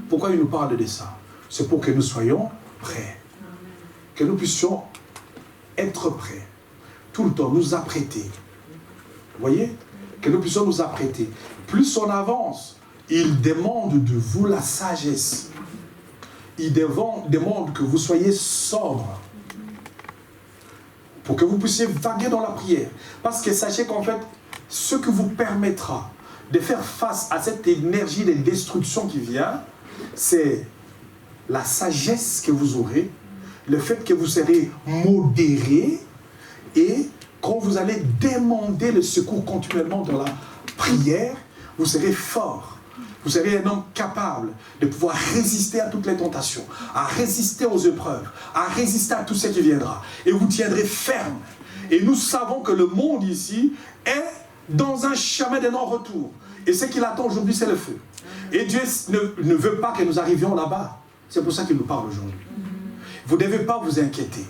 Pourquoi il nous parle de ça? C'est pour que nous soyons prêts. Que nous puissions être prêts. Tout le temps, nous apprêter. Vous voyez? Que nous puissions nous apprêter. Plus on avance, il demande de vous la sagesse. Il demande que vous soyez sobre. Pour que vous puissiez vaguer dans la prière. Parce que sachez qu'en fait, ce qui vous permettra de faire face à cette énergie de destruction qui vient, c'est la sagesse que vous aurez, le fait que vous serez modéré et quand vous allez demander le secours continuellement dans la prière, vous serez fort. Vous serez un homme capable de pouvoir résister à toutes les tentations, à résister aux épreuves, à résister à tout ce qui viendra. Et vous tiendrez ferme. Et nous savons que le monde ici est dans un chemin de non-retour. Et ce qu'il attend aujourd'hui, c'est le feu. Et Dieu ne veut pas que nous arrivions là-bas. C'est pour ça qu'il nous parle aujourd'hui. Vous ne devez pas vous inquiéter.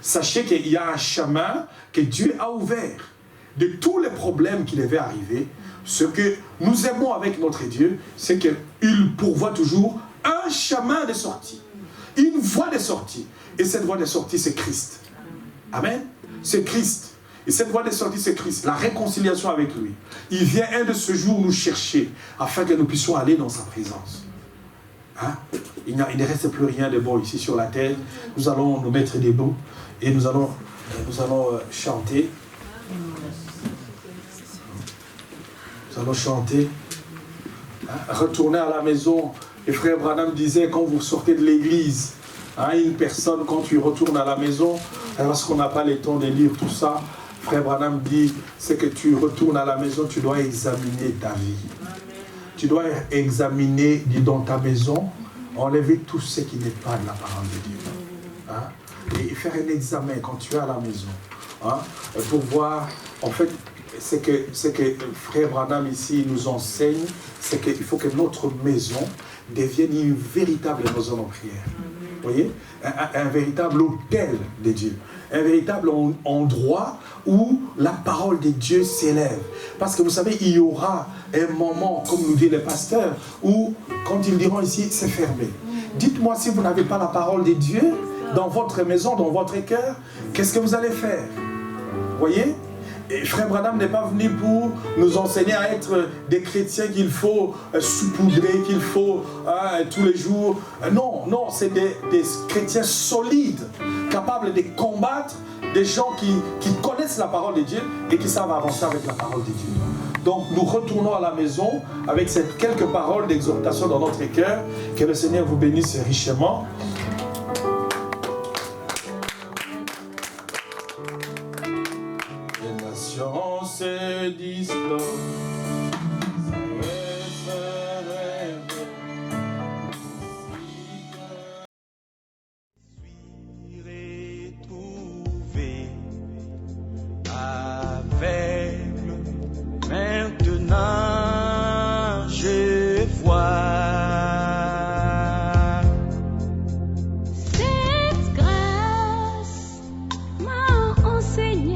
Sachez qu'il y a un chemin que Dieu a ouvert. De tous les problèmes qui devaient arriver, ce que nous aimons avec notre Dieu, c'est qu'il pourvoit toujours un chemin de sortie. Une voie de sortie. Et cette voie de sortie, c'est Christ. Amen. C'est Christ. Et cette voie de sortie, c'est Christ. La réconciliation avec lui. Il vient un de ce jour nous chercher afin que nous puissions aller dans sa présence. Hein? Il ne reste plus rien de bon ici sur la terre. Nous allons nous mettre debout et nous allons chanter. Nous allons chanter. Hein? Retourner à la maison. Et frère Branham disait, quand vous sortez de l'église, hein, une personne, quand tu retournes à la maison, parce qu'on n'a pas le temps de lire tout ça, frère Branham dit, c'est que tu retournes à la maison, tu dois examiner ta vie. Amen. Tu dois examiner dans ta maison, enlever tout ce qui n'est pas de la parole de Dieu. Hein? Et faire un examen quand tu es à la maison. Hein? Pour voir, en fait, ce que Frère Branham ici nous enseigne, c'est qu'il faut que notre maison devienne une véritable maison de prière. Vous voyez, un véritable hôtel de Dieu, un véritable endroit où la parole de Dieu s'élève. Parce que vous savez, il y aura un moment, comme nous dit le pasteur, où quand ils diront ici, c'est fermé. Dites-moi si vous n'avez pas la parole de Dieu dans votre maison, dans votre cœur, qu'est-ce que vous allez faire? Vous voyez? Et Frère Branham n'est pas venu pour nous enseigner à être des chrétiens qu'il faut saupoudrer, qu'il faut tous les jours. Non, non, c'est des chrétiens solides, capables de combattre, des gens qui connaissent la parole de Dieu et qui savent avancer avec la parole de Dieu. Donc nous retournons à la maison avec ces quelques paroles d'exhortation dans notre cœur. Que le Seigneur vous bénisse richement. Les nations se disloquent. Maintenant, je vois cette grâce m'a enseigné.